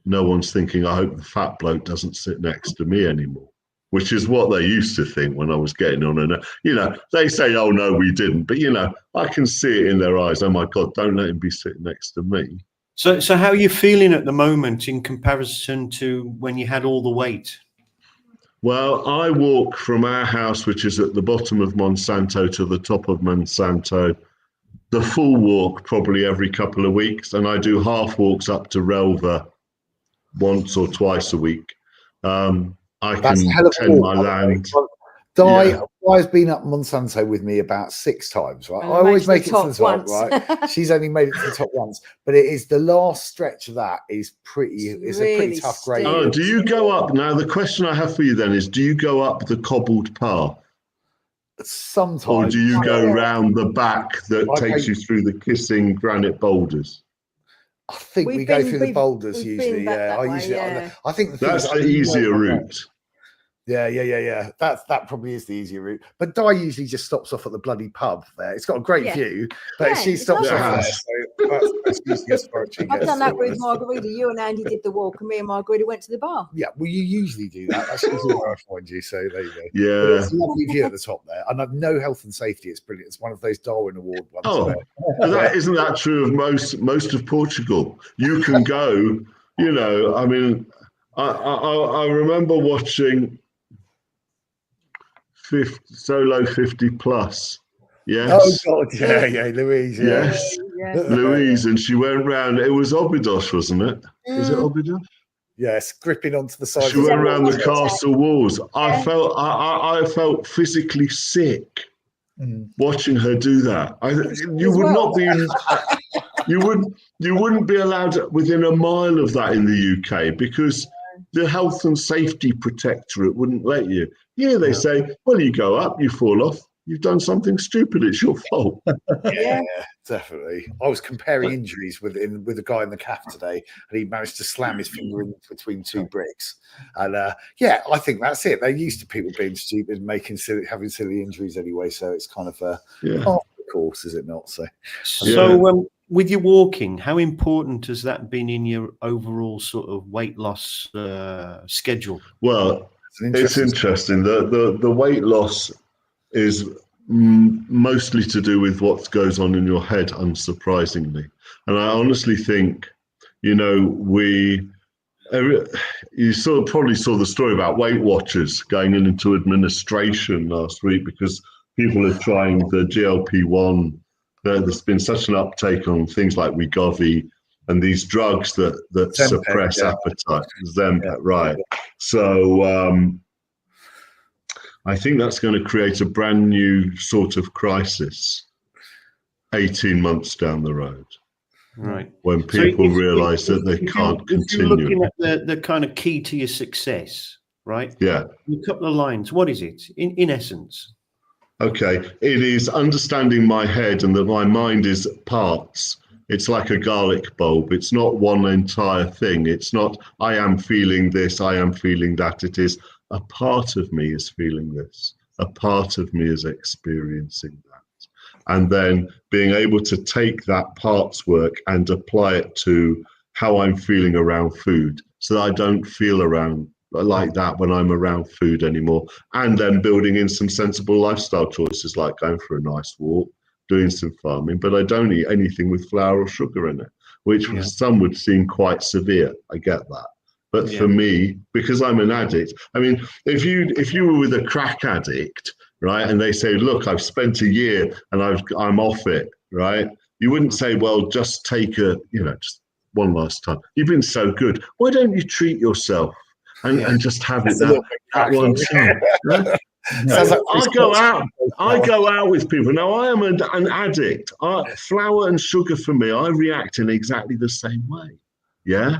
no one's thinking, I hope the fat bloke doesn't sit next to me anymore, which is what they used to think when I was getting on an, they say, oh, no, we didn't. But, I can see it in their eyes. Oh, my God, don't let him be sitting next to me. So how are you feeling at the moment in comparison to when you had all the weight? Well, I walk from our house, which is at the bottom of Monsanto, to the top of Monsanto, the full walk probably every couple of weeks. And I do half walks up to Relva once or twice a week. I can tend my land. Di's been up Monsanto with me about 6 times, right? I always make it to the top, right? She's only made it to the top once, but it is the last stretch of that is it's a pretty tough grade. Oh, do you go up? Now, the question I have for you then is, do you go up the cobbled path? Sometimes. Or do you go round the back that takes you through the kissing granite boulders? I think we go through the boulders usually. I think that's the easier route. Yeah. That probably is the easier route. But Di usually just stops off at the bloody pub there. It's got a great view, but she stops off there. So that's usually as far as she gets. I've done that with Margarita. You and Andy did the walk, and me and Margarita went to the bar. Yeah, well, you usually do that. That's usually where I find you. So there you go. Yeah, it's a lovely view at the top there, and I've no health and safety. It's brilliant. It's one of those Darwin Award ones. Oh, isn't that true of most of Portugal? You can go. I mean, I remember watching Solo 50 Plus. Yes. Oh God, yeah, Louise. Yeah. Yes, Louise, and she went round. It was Obidos, wasn't it? Is it Obidos? Yes, gripping onto the side. She went around the castle walls. I felt physically sick watching her do that. You wouldn't be allowed within a mile of that in the UK, because the health and safety protectorate wouldn't let you. Here they say, well, you go up, you fall off, you've done something stupid, it's your fault. Yeah, definitely. I was comparing injuries with a guy in the calf today, and he managed to slam his finger in between 2 bricks. And I think that's it. They're used to people being stupid and having silly injuries anyway. So it's kind of part of the course, is it not? So with your walking, how important has that been in your overall sort of weight loss schedule? Well, it's interesting. The weight loss is mostly to do with what goes on in your head, unsurprisingly. And I honestly think, you probably saw the story about Weight Watchers going into administration last week because people are trying the GLP-1. There's been such an uptake on things like Wegovy and these drugs that Zempic, suppress appetite. Zempic, right. So I think that's going to create a brand new sort of crisis 18 months down the road. Right. When people realise that they can't continue. If you're looking at the kind of key to your success, right? Yeah. In a couple of lines, what is it in essence? Okay. It is understanding my head and that my mind is parts. It's like a garlic bulb. It's not one entire thing. It's not, I am feeling this, I am feeling that. It is a part of me is feeling this. A part of me is experiencing that. And then being able to take that parts work and apply it to how I'm feeling around food so that I don't feel around like that when I'm around food anymore. And then building in some sensible lifestyle choices like going for a nice walk, doing some farming, but I don't eat anything with flour or sugar in it, which for some would seem quite severe. I get that. But for me, because I'm an addict, I mean, if you were with a crack addict, right, and they say, look, I've spent a year and I'm off it, right? You wouldn't say, well, just take just one last time. You've been so good. Why don't you treat yourself and just have it that one time? Right? I go out with people. Now, I am an addict. Flour and sugar for me, I react in exactly the same way. Yeah.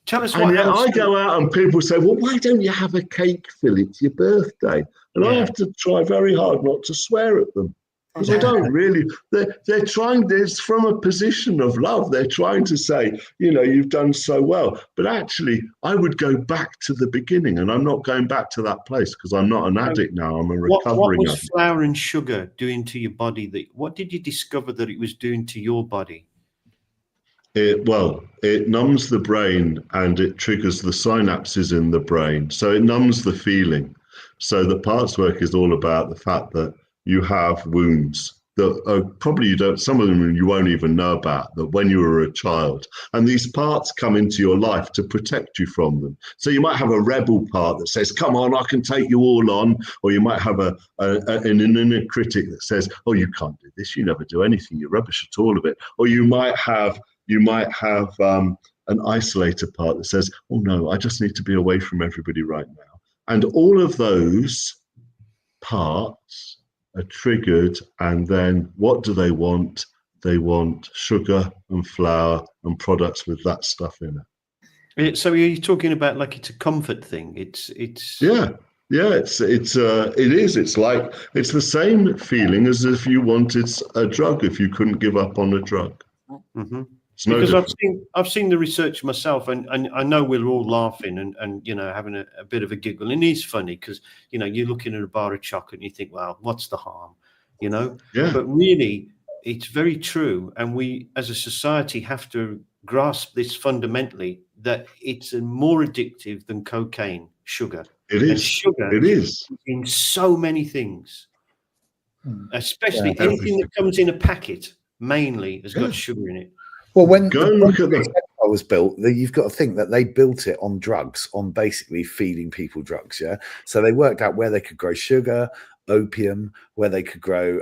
Tell us what I go out and people say, well, why don't you have a cake, Phil? It's your birthday. And I have to try very hard not to swear at them. Because I don't really, they're trying this from a position of love. They're trying to say, you've done so well. But actually, I would go back to the beginning, and I'm not going back to that place because I'm not an addict now. I'm a recovering addict. What was addict. flour and sugar doing to your body? What did you discover that it was doing to your body? It numbs the brain and it triggers the synapses in the brain. So it numbs the feeling. So the parts work is all about the fact that you have wounds that probably some of them you won't even know about, that when you were a child. And these parts come into your life to protect you from them. So you might have a rebel part that says, come on, I can take you all on. Or you might have an inner critic that says, oh, you can't do this. You never do anything. You're rubbish at all of it. Or you might have an isolator part that says, oh no, I just need to be away from everybody right now. And all of those parts are triggered, and then what do they want? They want sugar and flour and products with that stuff in it. So are you talking about like it's a comfort thing? It's yeah, it is. It's like it's the same feeling as if you wanted a drug, if you couldn't give up on a drug. Mm-hmm. Because I've seen the research myself, and I know we're all laughing and having a bit of a giggle, and it's funny because you're looking at a bar of chocolate and you think, well, what's the harm, But really, it's very true, and we as a society have to grasp this fundamentally, that it's more addictive than cocaine, sugar. It is. And sugar is in so many things, especially anything that comes in a packet. Mainly has got sugar in it. Well, when the was built, you've got to think that they built it on drugs, on basically feeding people drugs. Yeah, so they worked out where they could grow sugar, opium, where they could grow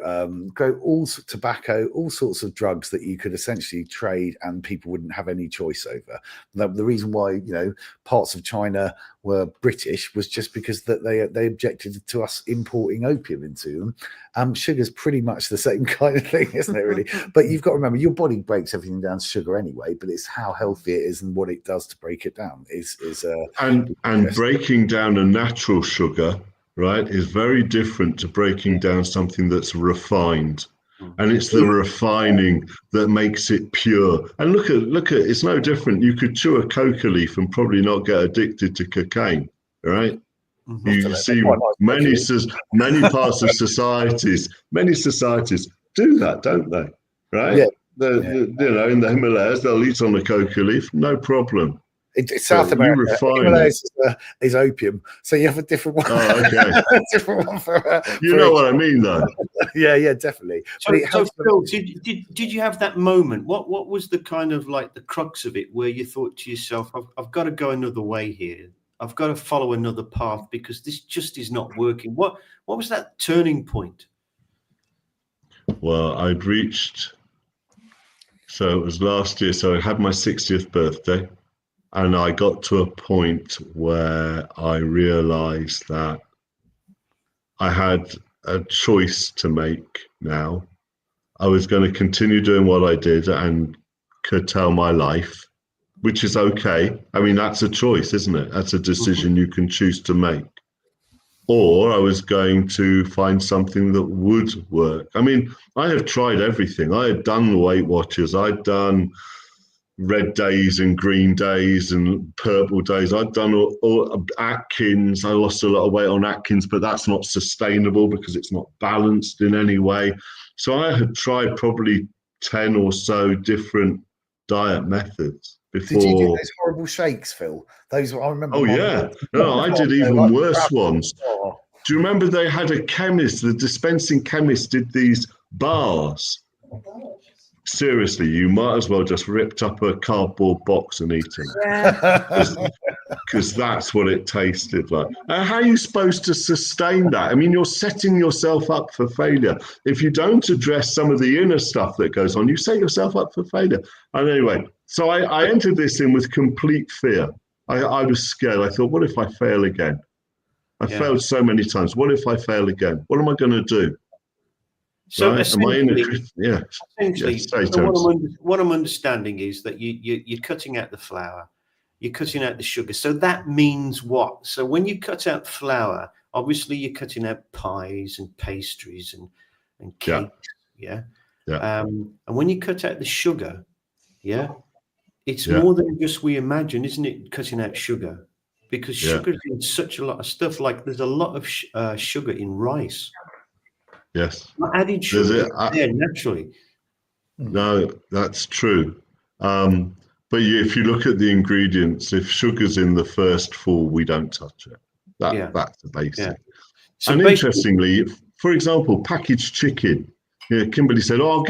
all tobacco, all sorts of drugs that you could essentially trade, and people wouldn't have any choice over. The reason why parts of China were British was just because that they objected to us importing opium into them. Sugar's pretty much the same kind of thing, isn't it? Really, but you've got to remember your body breaks everything down to sugar anyway. But it's how healthy it is and what it does to break it down and breaking down a natural sugar, right, is very different to breaking down something that's refined. And it's the refining that makes it pure. And look at it's no different. You could chew a coca leaf and probably not get addicted to cocaine, right? Mm-hmm. You see many parts of many societies do that, don't they? Right? Yeah. In the Himalayas, they'll eat on a coca leaf, no problem. South America, Himalayas is opium, so you have a different one. Oh, okay. Different one for know what I mean, though. yeah, definitely. So Phil, did you have that moment? What was the kind of like the crux of it, where you thought to yourself, I've got to go another way here. I've got to follow another path because this just is not working. What was that turning point? Well, I'd reached, so it was last year, so I had my 60th birthday, and I got to a point where I realized that I had a choice to make now. I was going to continue doing what I did and curtail my life, which is okay. I mean, that's a choice, isn't it? That's a decision you can choose to make. Or I was going to find something that would work. I mean, I have tried everything. I had done the Weight Watchers. I'd done red days and green days and purple days. I'd done all Atkins. I lost a lot of weight on Atkins, but that's not sustainable because it's not balanced in any way. So I had tried probably 10 or so different diet methods before. Did you do those horrible shakes, Phil? Those I remember. Oh yeah, no, I did even worse ones. Do you remember they had a chemist, the dispensing chemist did these bars? Seriously, you might as well just ripped up a cardboard box and eat them. Because that's what it tasted like. How are you supposed to sustain that? I mean, you're setting yourself up for failure. If you don't address some of the inner stuff that goes on, you set yourself up for failure. And anyway, so I entered this in with complete fear. I was scared. I thought, what if I fail again? I failed so many times. What if I fail again? What am I going to do? So right? essentially, so what I'm understanding is that you're cutting out the flour, you're cutting out the sugar. So that means what? So when you cut out flour, obviously you're cutting out pies and pastries and cakes, and when you cut out the sugar, it's more than just we imagine, isn't it? Cutting out sugar, because sugar's in such a lot of stuff. Like there's a lot of sugar in rice. Yes. Not added sugar there naturally. No, that's true. But if you look at the ingredients, if sugar's in the first four, we don't touch it. That's the basic. Yeah. So and interestingly, for example, packaged chicken. Kimberly said, "Oh, I'll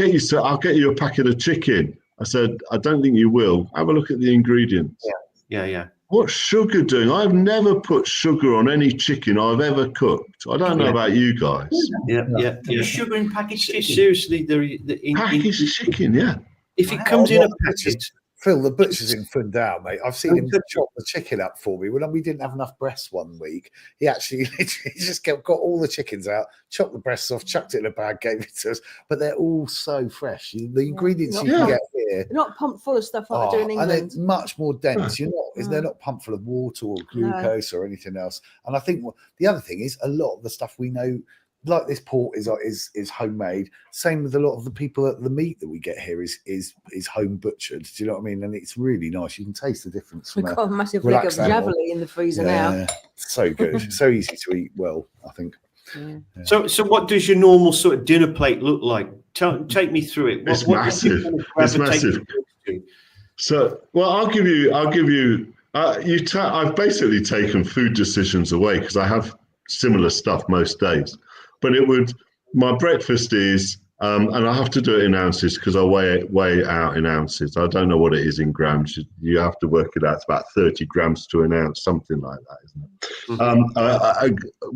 get you a packet of chicken." I said, "I don't think you will. Have a look at the ingredients." Yeah. What's sugar doing? I've never put sugar on any chicken I've ever cooked. I don't know about you guys. Yeah. Sugar in packaged chicken. Seriously, packaged chicken, If it comes in a packet. Phil, the butcher's in Fundale, mate. I've seen him chop the chicken up for me. When we didn't have enough breasts one week, he actually just got all the chickens out, chopped the breasts off, chucked it in a bag, gave it to us. But they're all so fresh. The ingredients you can get here, they're not pumped full of stuff like they do in England. And they're much more dense. They're not pumped full of water or glucose or anything else. And I think the other thing is a lot of the stuff we know, like this pork is homemade. Same with a lot of the people the meat that we get here is home butchered. Do you know what I mean? And it's really nice. You can taste the difference. We've got a massive leg of javelin in the freezer now. So good. So easy to eat well, I think. Yeah. So what does your normal sort of dinner plate look like? Take me through it. It's massive. It's massive. So, well, I'll give you. I've basically taken food decisions away because I have similar stuff most days. But my breakfast is, and I have to do it in ounces because I weigh it out in ounces. I don't know what it is in grams. You have to work it out. It's about 30 grams to an ounce, something like that, isn't it?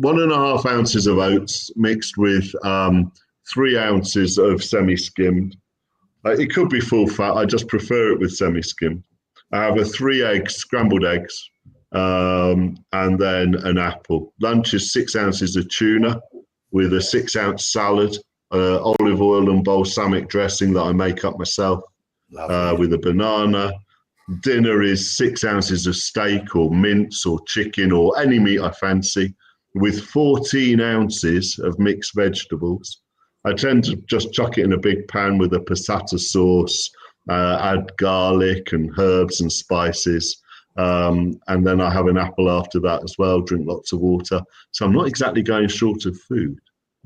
1.5 ounces of oats mixed with 3 ounces of semi-skimmed. It could be full fat. I just prefer it with semi-skimmed. I have 3 scrambled eggs, and then an apple. Lunch is 6 ounces of tuna with a 6-ounce salad, olive oil and balsamic dressing that I make up myself, with a banana. Dinner is 6 ounces of steak or mince or chicken or any meat I fancy, with 14 ounces of mixed vegetables. I tend to just chuck it in a big pan with a passata sauce, add garlic and herbs and spices. And then I have an apple after that as well, drink lots of water. So I'm not exactly going short of food.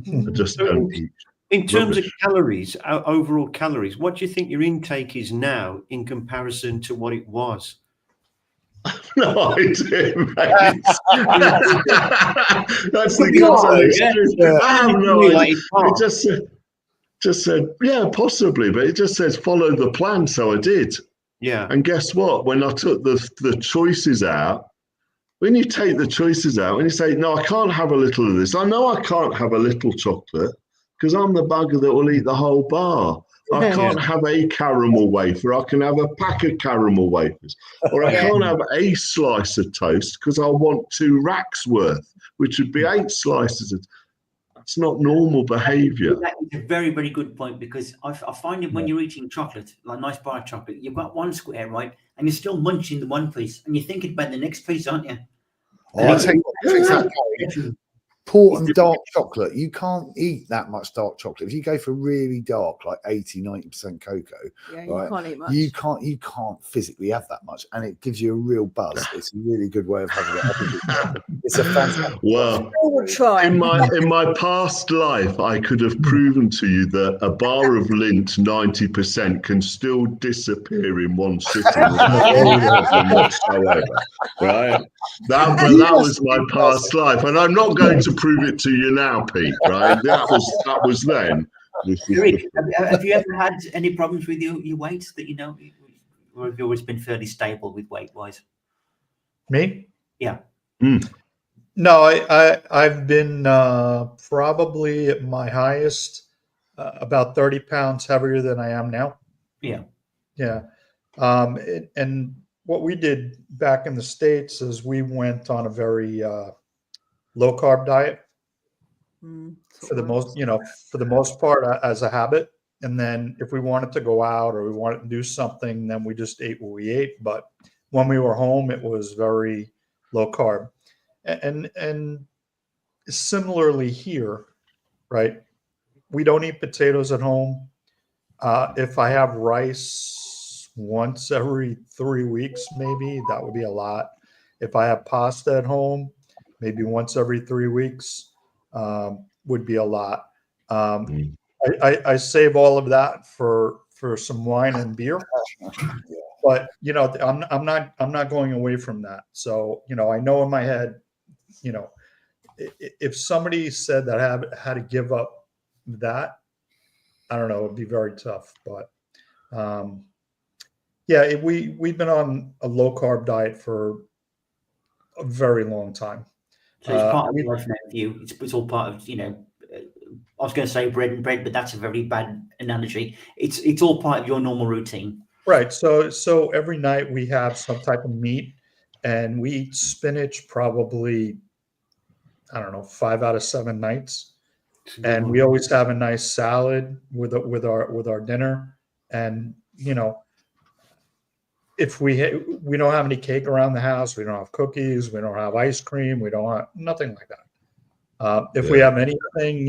I just don't eat. In terms of calories, overall calories, what do you think your intake is now in comparison to what it was? No idea, mate. That's the good. I have no idea. It just said, yeah, possibly, but it just says follow the plan, so I did. Yeah. And guess what? When I took the choices out, when you take the choices out, when you say, no, I can't have a little of this. I know I can't have a little chocolate. because I'm the bugger that will eat the whole bar. I can't have a caramel wafer. I can have a pack of caramel wafers. Or I can't have a slice of toast because I want 2 racks worth, which would be 8 slices. That's not normal behaviour. That is a very, very good point, because I find it when you're eating chocolate, like a nice bar of chocolate, you've got one square, right? And you're still munching the one piece and you're thinking about the next piece, aren't you? I'll tell you what, port and dark chocolate, you can't eat that much dark chocolate. If you go for really dark, like 80-90% cocoa, you can't eat much. You can't physically have that much, and it gives you a real buzz. It's a really good way of having it. It's a fantastic. Well, try. in my past life, I could have proven to you that a bar of lint 90% can still disappear in one sitting without any problem whatsoever. Right? That was my past life, and I'm not going to prove it to you now, Pete. Right? That was then. Eric, have you ever had any problems with your weight that you know, or have you always been fairly stable with weight wise? Me? Yeah. No, I've been probably at my highest about 30 pounds heavier than I am now. Yeah. Yeah. And what we did back in the States is we went on a very low carb diet for the most part as a habit. And then if we wanted to go out or we wanted to do something, then we just ate what we ate. But when we were home, it was very low carb. And similarly here, right? We don't eat potatoes at home. If I have rice once every 3 weeks, maybe that would be a lot. If I have pasta at home, maybe once every 3 weeks would be a lot. I save all of that for some wine and beer, but I'm not going away from that. So I know in my head, if somebody said that I had to give up that, I don't know, it'd be very tough. But we've been on a low carb diet for a very long time. So it's part of life now for you. It's all part of, I was going to say bread and bread, but that's a very bad analogy. It's all part of your normal routine. Right. So every night we have some type of meat, and we eat spinach probably, I don't know, 5 out of 7 nights. And we always have a nice salad with our dinner. And if we don't have any cake around the house, we don't have cookies, we don't have ice cream, we don't have nothing like that. If we have anything,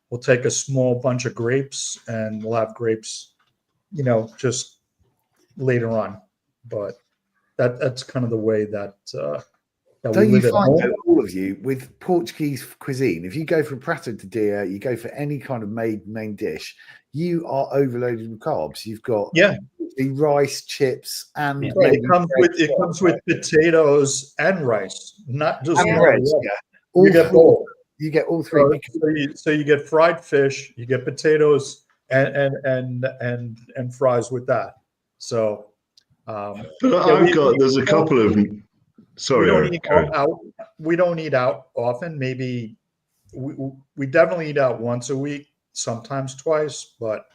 we'll take a small bunch of grapes, and we'll have grapes, just later on. But that's kind of the way that don't you find that all of you with Portuguese cuisine, if you go from prato de dia, you go for any kind of main dish, you are overloaded with carbs. You've got the rice, chips, and it comes with potatoes and rice, not just rice. You get both. You get all three. So you get fried fish, you get potatoes, and fries with that. So there's a couple of. Sorry, we don't eat out often. Maybe we definitely eat out once a week, sometimes twice, but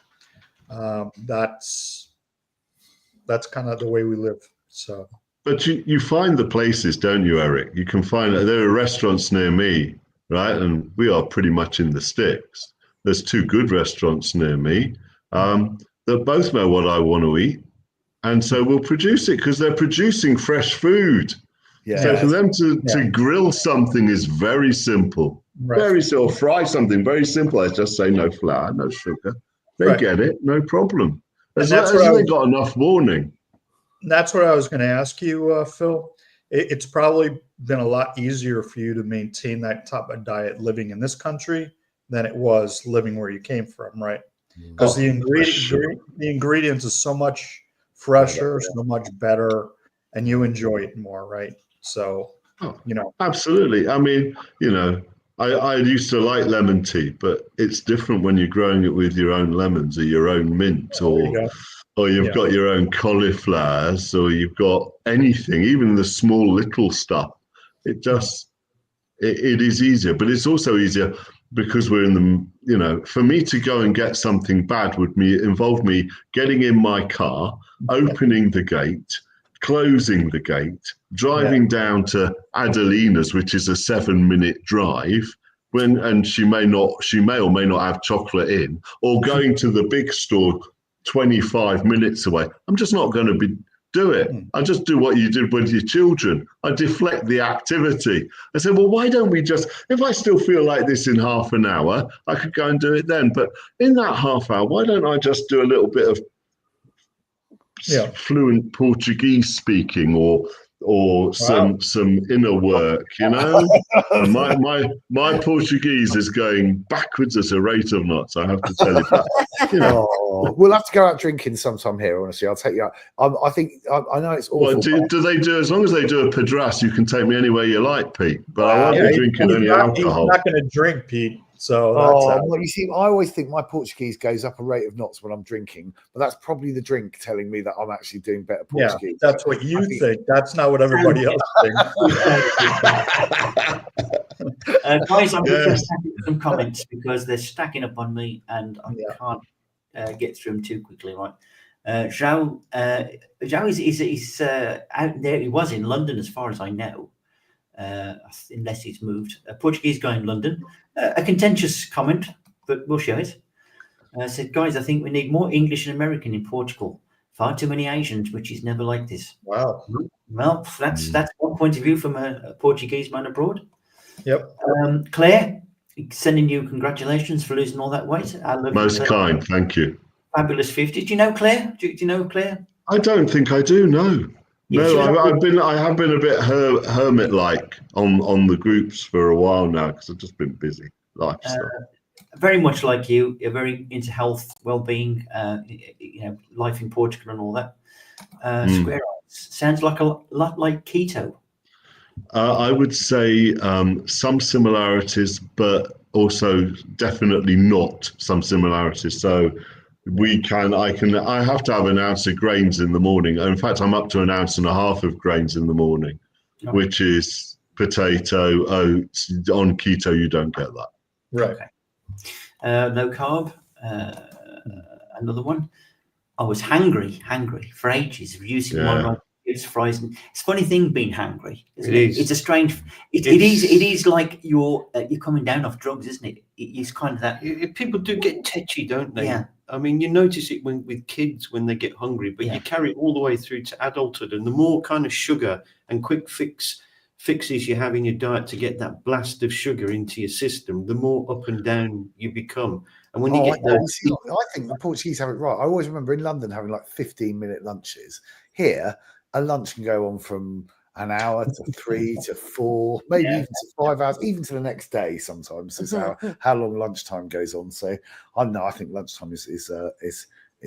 that's kind of the way we live. So, but you find the places, don't you, Eric? You can find there are restaurants near me, right? And we are pretty much in the sticks. There's 2 good restaurants near me that both know what I want to eat, and so we'll produce it because they're producing fresh food. Yeah. So for them to grill something is very simple. Right. Very simple. Fry something very simple. I just say no flour, no sugar. They get it, no problem. As long as they got enough warning. That's what I was going to ask you, Phil. It's probably been a lot easier for you to maintain that type of diet living in this country than it was living where you came from, right? Because the ingredients is so much fresher, so much better, and you enjoy it more, right? So, absolutely. I mean, I used to like lemon tea, but it's different when you're growing it with your own lemons or your own mint, or you've got your own cauliflowers, or you've got anything, even the small little stuff. It is easier, but it's also easier. because we're in the, you know, for me to go and get something bad would involve me getting in my car, opening the gate, closing the gate, driving down to Adelina's, which is a 7-minute drive, and she may or may not have chocolate in, or going to the big store 25 minutes away. I'm just not going to do it. I just do what you did with your children. I deflect the activity. I said, well, why don't we just, if I still feel like this in half an hour, I could go and do it then. But in that half hour, why don't I just do a little bit of fluent Portuguese speaking or some inner work, you know? And my Portuguese is going backwards at a rate of knots, I have to tell you. But, you know. We'll have to go out drinking sometime here, honestly. I'll take you out. I think, I know it's awful. Well, do they do, as long as they do a pedras, you can take me anywhere you like, Pete. But I won't be drinking any alcohol. He's not going to drink, Pete. So well, you see, I always think my Portuguese goes up a rate of knots when I'm drinking, but that's probably the drink telling me that I'm actually doing better Portuguese. Yeah, that's what you think. That's not what everybody else thinks. Guys, I'm going to start some comments because they're stacking up on me and I can't get through them too quickly. Right, Zhao is out there. He was in London, as far as I know. Unless he's moved. A Portuguese guy in London. A contentious comment, but we'll show it. Said, guys, I think we need more English and American in Portugal. Far too many Asians, which is never like this. Wow. Well, that's one point of view from a Portuguese man abroad. Yep. Claire, sending you congratulations for losing all that weight. Most kind, thank you. Fabulous 50. Do you know Claire? Do you know Claire? I don't think I do. No. No, I have been a bit hermit-like on the groups for a while now because I've just been busy lifestyle. Very much like you, you're very into health, well-being, you know, life in Portugal and all that. Square Eyes sounds like a lot like keto. I would say some similarities, but also definitely not some similarities. So. I have to have an ounce of grains in the morning. In fact, I'm up to an ounce and a half of grains in the morning, which is potato, oats. On keto, you don't get that. Right. Okay. Low carb. Another one. I was hangry for ages of using my it's fries. It's a funny thing being hungry. Isn't it? It's a strange. It is like you're coming down off drugs, isn't it? It's kind of that. People do get tetchy, don't they? Yeah. I mean, you notice it with kids when they get hungry, but you carry it all the way through to adulthood. And the more kind of sugar and quick fixes you have in your diet to get that blast of sugar into your system, the more up and down you become. And when you get I think the Portuguese have it right. I always remember in London having like 15-minute lunches. Here, a lunch can go on from an hour to 3 to 4, maybe even to 5 hours, even to the next day. Sometimes is how long lunchtime goes on. So I think lunchtime is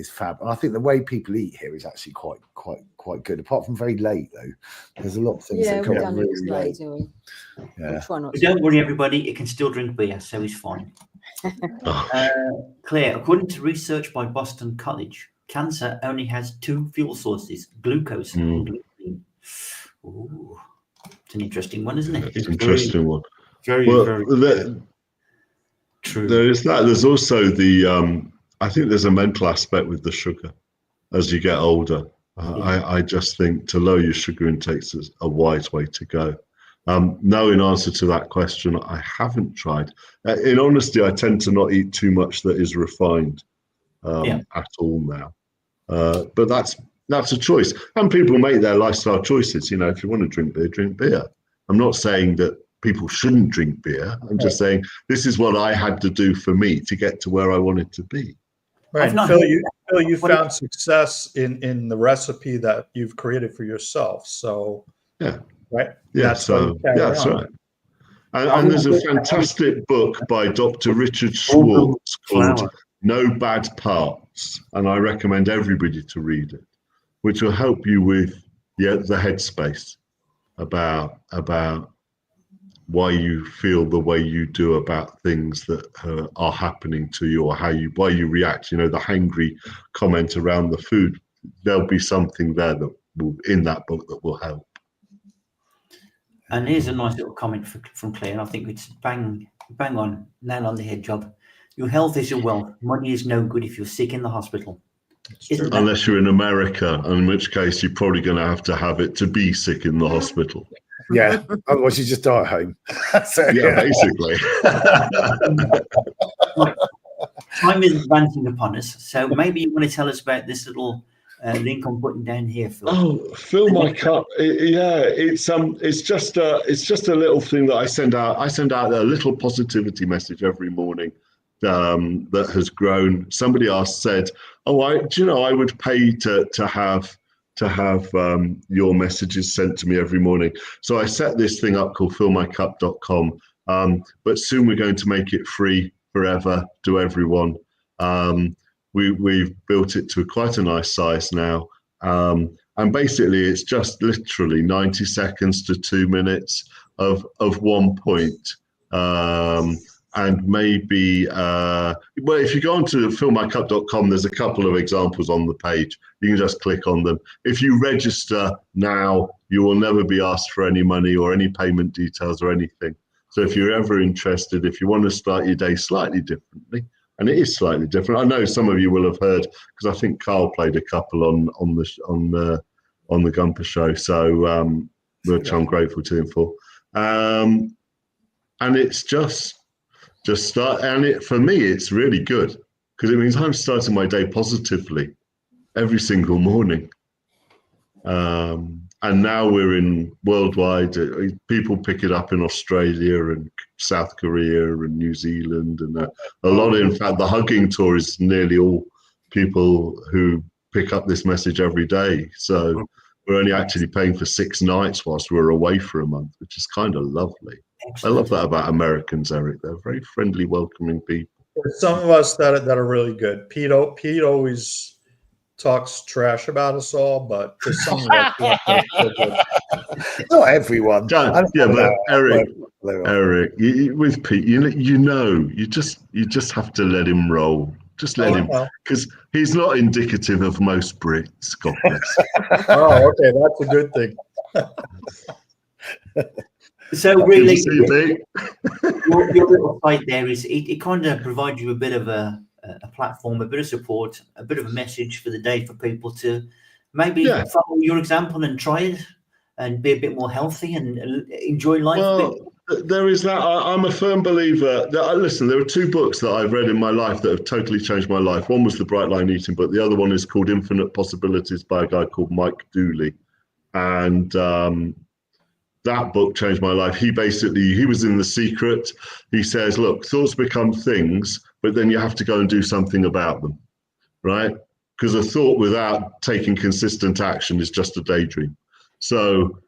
fab, and I think the way people eat here is actually quite good. Apart from very late though, there's a lot of things that come on really late. But don't worry, everybody. It can still drink beer, so it's fine. Claire, according to research by Boston College, cancer only has 2 fuel sources: glucose and gluten. Ooh, it's an interesting one, isn't it? It's an interesting one. Very true. There is that. There's also the. I think there's a mental aspect with the sugar as you get older. I just think to lower your sugar intake is a wise way to go. No, in answer to that question, I haven't tried. In honesty, I tend to not eat too much that is refined at all now. But that's a choice, and people make their lifestyle choices. You know, if you want to drink beer. I'm not saying that people shouldn't drink beer. I'm just saying this is what I had to do for me to get to where I wanted to be. Right, Phil, you found success in the recipe that you've created for yourself. So right, that's right. And there's a fantastic book by Dr. Richard Schwartz called No Bad Parts, and I recommend everybody to read it, which will help you with the headspace about why you feel the way you do about things that are happening to you, or why you react. You know, the hangry comment around the food. There'll be something there that will in that book that will help. And here's a nice little comment from Claire, and I think it's bang bang on, nail on the head job. Your health is your wealth. Money is no good if you're sick in the hospital. Isn't that Unless you're in America, in which case you're probably going to have it to be sick in the hospital. Yeah, otherwise you just die at home. So, Yeah, basically. time is advancing upon us, so maybe you want to tell us about this little link I'm putting down here, Phil. Oh, fill my cup. It's just a little thing that I send out. I send out a little positivity message every morning that has grown. Somebody said, "Oh, I would pay to have your messages sent to me every morning." So I set this thing up called fillmycup.com. But soon we're going to make it free forever to everyone. We've built it to quite a nice size now. And basically it's just literally 90 seconds to 2 minutes of 1 point. And maybe, well, if you go onto fillmycup.com, there's a couple of examples on the page. You can just click on them. If you register now, you will never be asked for any money or any payment details or anything. So if you're ever interested, if you want to start your day slightly differently, and it is slightly different. I know some of you will have heard, because I think Carl played a couple on the Gumper show, so which I'm grateful to him for. And it's just start, and for me, it's really good because it means I'm starting my day positively every single morning. And now we're in worldwide. People pick it up in Australia and South Korea and New Zealand, and a lot. In fact, the hugging tour is nearly all people who pick up this message every day. So we're only actually paying for 6 nights whilst we're away for a month, which is kind of lovely. Excellent. I love that about Americans, Eric. They're very friendly, welcoming people. There's some of us that are really good. Pete always talks trash about us all, but there's some of us. Not everyone. Yeah, but Eric, with Pete, you just have to let him roll. Just let him, because he's not indicative of most Brits. God bless. Oh, okay, that's a good thing. So really, your little site there it kind of provides you a bit of a platform, a bit of support, a bit of a message for the day for people to maybe follow your example and try it and be a bit more healthy and enjoy life. Well, there is that. I'm a firm believer that, listen, there are 2 books that I've read in my life that have totally changed my life. One was The Bright Line Eating Book. The other one is called Infinite Possibilities by a guy called Mike Dooley. And that book changed my life. He was in The Secret. He says, look, thoughts become things, but then you have to go and do something about them, right? Because a thought without taking consistent action is just a daydream. So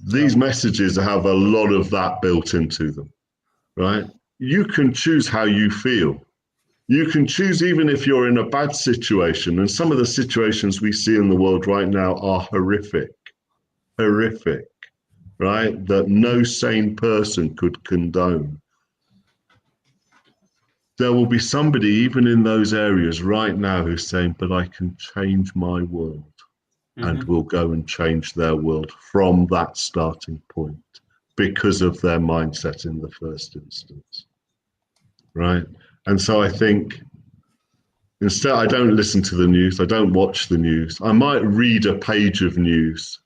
these messages have a lot of that built into them, right? You can choose how you feel. You can choose even if you're in a bad situation. And some of the situations we see in the world right now are horrific, right? That no sane person could condone. There will be somebody even in those areas right now who's saying, but I can change my world. And will go and change their world from that starting point because of their mindset in the first instance, right? And so I think instead, I don't listen to the news. I don't watch the news. I might read a page of news,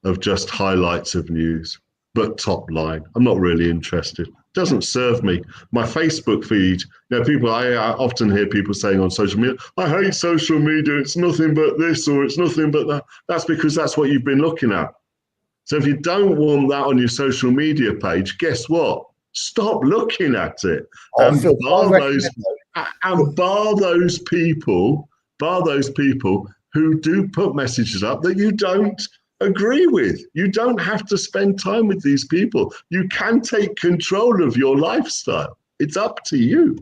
of just highlights of news, but top line, I'm not really interested. It doesn't serve me. My Facebook feed, people, I often hear people saying on social media, I hate social media, it's nothing but this or it's nothing but that. That's because that's what you've been looking at. So if you don't want that on your social media page, guess what? Stop looking at it and bar those people who do put messages up that you don't agree with. You don't have to spend time with these people. You can take control of your lifestyle. It's up to you.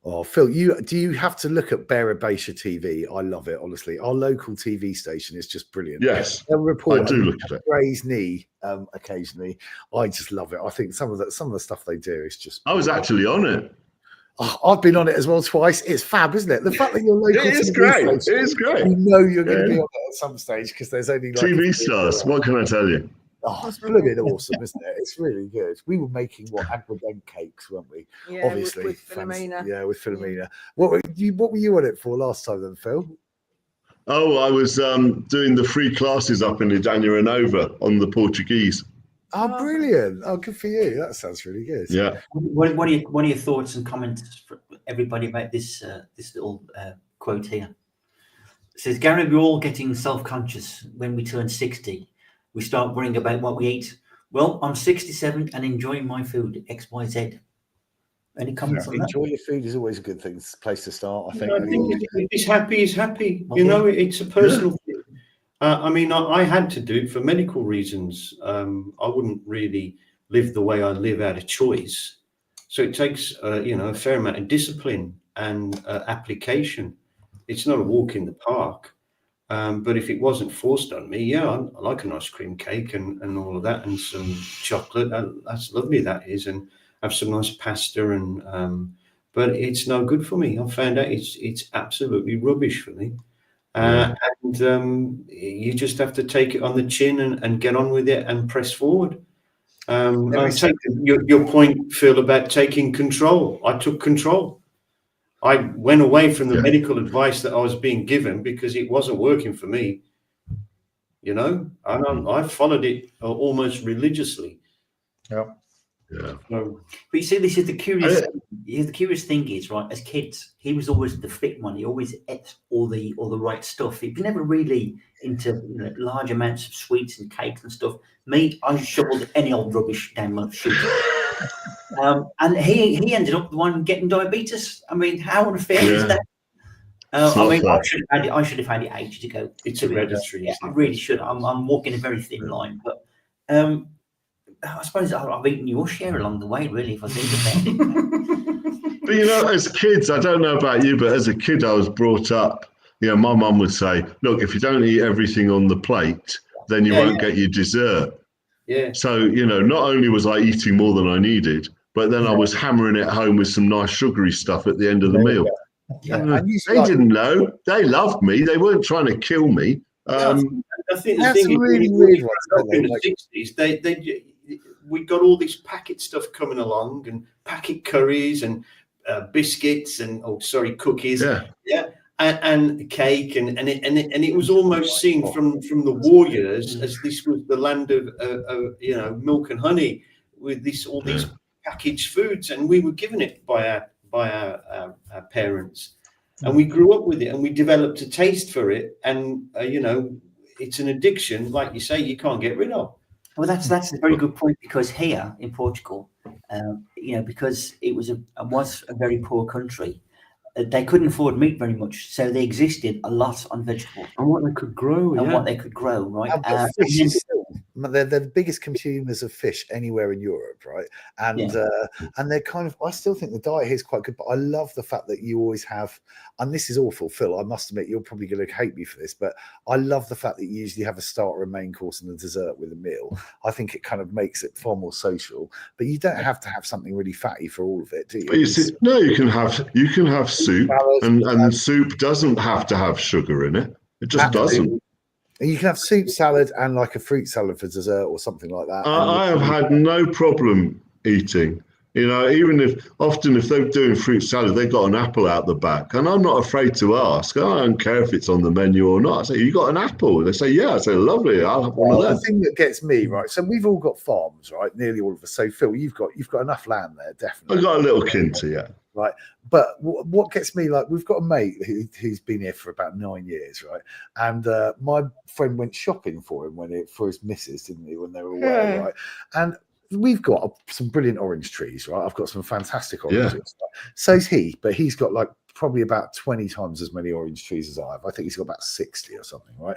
Oh, Phil, do you have to look at Bearer Baisha TV? I love it, honestly. Our local TV station is just brilliant. Yes, they'll report I do look at it. Gray's knee occasionally. I just love it. I think some of the stuff they do is just. I was actually on it. Oh, I've been on it as well twice. It's fab, isn't it? The fact that you're local. It is great. It is great. You know you're going to be on it at some stage because there's only TV stars. What can I tell you? Oh, it's blooming awesome, isn't it? It's really good. We were making agrodent cakes, weren't we? Yeah, Obviously, with Philomena. Yeah, with Philomena. What were you on it for last time then, Phil? Oh, I was doing the free classes up in Idania Nova on the Portuguese. Oh, brilliant! Oh, good for you. That sounds really good. Yeah. What are your thoughts and comments for everybody about this this little quote here? It says, Gary, we're all getting self-conscious when we turn 60. We start worrying about what we eat. Well, I'm 67 and enjoying my food, XYZ. Any comments on that? Enjoy your food is always a good thing. It's a place to start, I think. I think if he's happy, he's happy. Okay. You know, it's a personal thing. I mean, I had to do it for medical reasons. I wouldn't really live the way I live out of choice. So it takes, a fair amount of discipline and application. It's not a walk in the park. But if it wasn't forced on me, I like an ice cream cake and all of that and some chocolate. That's lovely, that is. And have some nice pasta but it's no good for me. I found out it's absolutely rubbish for me. And you just have to take it on the chin and get on with it and press forward. I take your point, Phil, about taking control. I took control. I went away from the medical advice that I was being given because it wasn't working for me. You know, and I followed it almost religiously. Yeah. Yeah. But you see, this is the curious. The curious thing is, right? As kids, he was always the fit one. He always ate all the right stuff. He was never really into large amounts of sweets and cakes and stuff. Me, I shoveled any old rubbish down my chute. And he ended up the one getting diabetes. I mean, how unfair is that? I mean, I should have had it ages ago. It's hereditary. Yeah, I really should. I'm walking a very thin line, but I suppose I've eaten your share along the way, really, if I think about it. But as kids, I don't know about you, but as a kid, I was brought up. My mum would say, "Look, if you don't eat everything on the plate, then you won't get your dessert." Yeah. So not only was I eating more than I needed, but then I was hammering it home with some nice sugary stuff at the end of the meal. They didn't know. They loved me. They weren't trying to kill me. I think the That's thing really is, weird in the 60s, we got all this packet stuff coming along and packet curries and biscuits and cookies. Yeah. And cake and it was almost seen from the warriors as this was the land of milk and honey with all these packaged foods, and we were given it by our parents, and we grew up with it and we developed a taste for it, and it's an addiction, like you say, you can't get rid of. Well, that's a very good point, because here in Portugal, because it was a very poor country, they couldn't afford meat very much, so they existed a lot on vegetables and what they could grow, right? Fish is still, they're the biggest consumers of fish anywhere in Europe, right? And they're kind of. I still think the diet here is quite good, but I love the fact that you always have. And this is awful, Phil. I must admit, you're probably going to hate me for this, but I love the fact that you usually have a starter, a main course, and a dessert with a meal. I think it kind of makes it far more social. But you don't have to have something really fatty for all of it, do you? But you can have soup, and soup doesn't have to have sugar in it. It just doesn't. And you can have soup, salad, and like a fruit salad for dessert or something like that. I have had no problem eating. Even if they're doing fruit salad, they've got an apple out the back, and I'm not afraid to ask. I don't care if it's on the menu or not. I say, "You got an apple?" They say, "Yeah." I say, "Lovely, I'll have one of them." The thing that gets me, right? So we've all got farms, right? Nearly all of us. So Phil, you've got enough land there, definitely. I've got a little kinter, yeah. Right, but what gets me, like, we've got a mate who's been here for about 9 years, right? And my friend went shopping for him for his missus, didn't he, when they were away, right? And we've got some brilliant orange trees, right? I've got some fantastic oranges. So's he, but he's got like probably about 20 times as many orange trees as I have. I think he's got about 60 or something, right?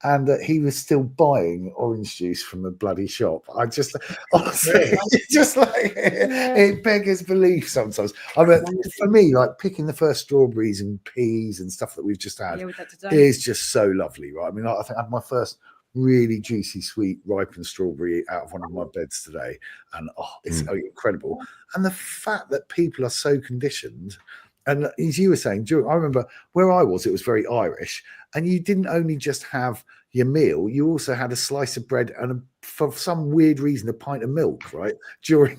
And he was still buying orange juice from the bloody shop. Honestly, it's just like it beggars belief sometimes. I mean, for me, like picking the first strawberries and peas and stuff that we've just had is just so lovely, right? I mean, I think I had my first really juicy, sweet, ripened strawberry out of one of my beds today, and it's incredible. And the fact that people are so conditioned, and as you were saying, I remember where I was, it was very Irish, and you didn't only just have your meal, you also had a slice of bread and a for some weird reason, a pint of milk, right, during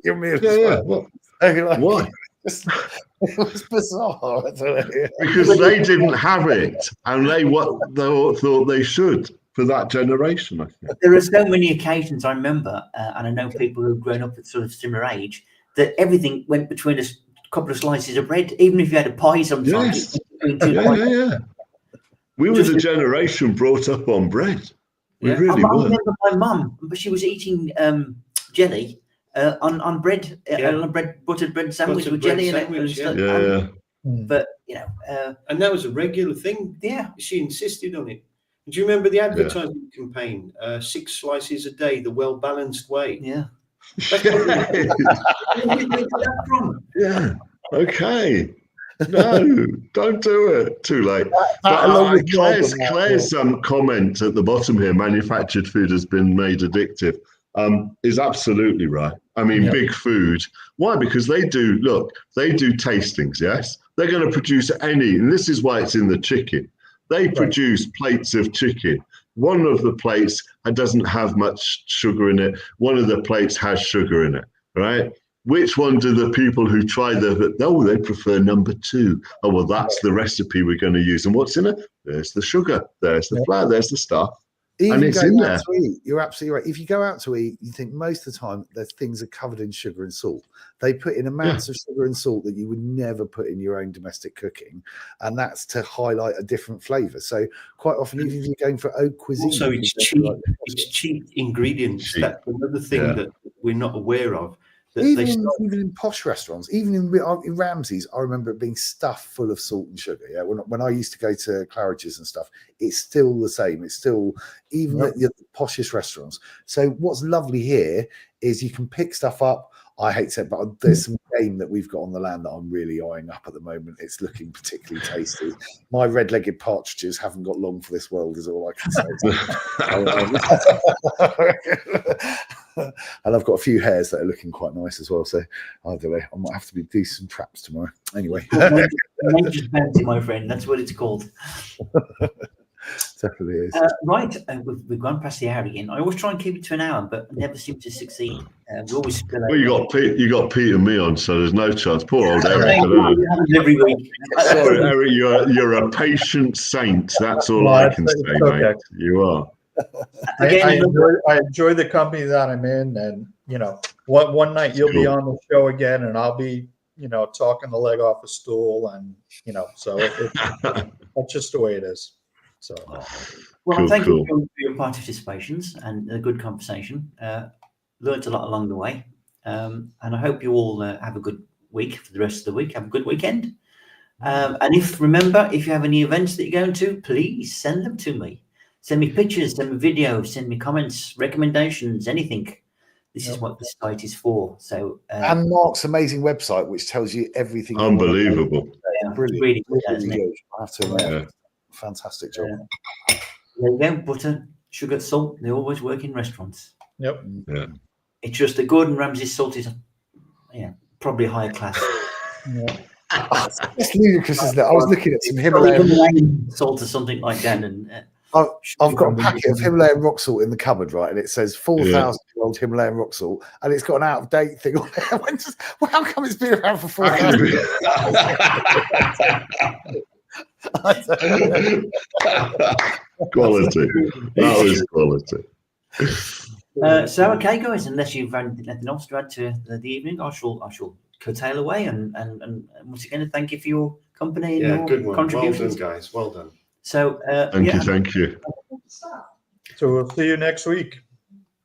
your meal. Yeah. Well, why? It was bizarre. Because they didn't have it, and they thought they should for that generation. I think there are so many occasions I remember, and I know people who've grown up at sort of similar age, that everything went between a couple of slices of bread, even if you had a pie sometimes. Yes. We were the generation brought up on bread. We really I were. remember my mum, but she was eating jelly on bread, on a buttered bread sandwich with jelly in it. Yeah. But you know, and that was a regular thing. Yeah, she insisted on it. Do you remember the advertising campaign? 6 slices a day, the well-balanced way. Yeah. Yeah. Okay. No, don't do it. Too late. Claire's comment at the bottom here, manufactured food has been made addictive, is absolutely right. I mean, big food. Why? Because they do tastings, yes? They're going to produce and this is why it's in the chicken. They produce plates of chicken. One of the plates doesn't have much sugar in it. One of the plates has sugar in it, right? Which one do the people who try they prefer number 2. Oh, well, that's the recipe we're going to use. And what's in it? There's the sugar. There's the flour. There's the stuff. Even and it's in there. To eat, you're absolutely right. If you go out to eat, you think most of the time those things are covered in sugar and salt. They put in amounts of sugar and salt that you would never put in your own domestic cooking, and that's to highlight a different flavour. So quite often, even if you're going for haute cuisine, also it's cheap. It's cheap ingredients. That's another thing that we're not aware of. Even in posh restaurants, even in Ramsay's, I remember it being stuffed full of salt and sugar. Yeah, when I used to go to Claridge's and stuff, it's still the same. It's still even at the poshest restaurants. So what's lovely here is you can pick stuff up. I hate to, but there's some game that we've got on the land that I'm really eyeing up at the moment. It's looking particularly tasty. My red-legged partridges haven't got long for this world, is all I can say. And I've got a few hares that are looking quite nice as well. So I don't know. I might have to do some traps tomorrow. Anyway, nature's bounty, my friend. That's what it's called. Definitely is. Right, we've gone past the hour again. I always try and keep it to an hour, but never seem to succeed. We always spill out. Well, you got Pete and me on, so there's no chance. Poor old Eric. Every week. Sorry, Eric, you're a patient saint. That's all I can say, mate. You are. I enjoy the company that I'm in, and one night you'll be on the show again, and I'll be talking the leg off a stool, and so that's just the way it is. So, well, thank you for your participations and a good conversation. Learned a lot along the way, and I hope you all have a good week for the rest of the week. Have a good weekend, and if you have any events that you're going to, please send them to me. Send me pictures, send me videos, send me comments, recommendations, anything. This is what this site is for. So, and Mark's amazing website, which tells you everything. Unbelievable. Brilliant. Really good, isn't it? I have to admit, fantastic job. There you go. Butter, sugar, salt. They always work in restaurants. Yep. Yeah. It's just that Gordon Ramsay's salt is, probably higher class. It's ludicrous, isn't it? I was looking at some Himalayan salt or something like that, and I've got a packet of Himalayan rock salt in the cupboard, right? And it says 4,000-year-old Himalayan rock salt, and it's got an out-of-date thing on it. How come it's been around for 4,000 years? Quality. That was quality. So, okay, guys, unless you've had anything else to add to the evening, I shall curtail away. And once again, thank you for your company and your contributions. Well done, guys. Well done. So, thank you. So we'll see you next week.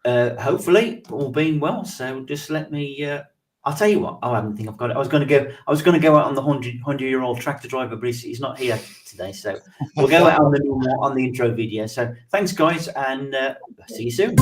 Hopefully, all being well. So just let me. I'll tell you what. I don't think I've got it. I was going to go out on the 100-year-old tractor driver, but he's not here today. So we'll go out on the intro video. So thanks, guys, and see you soon.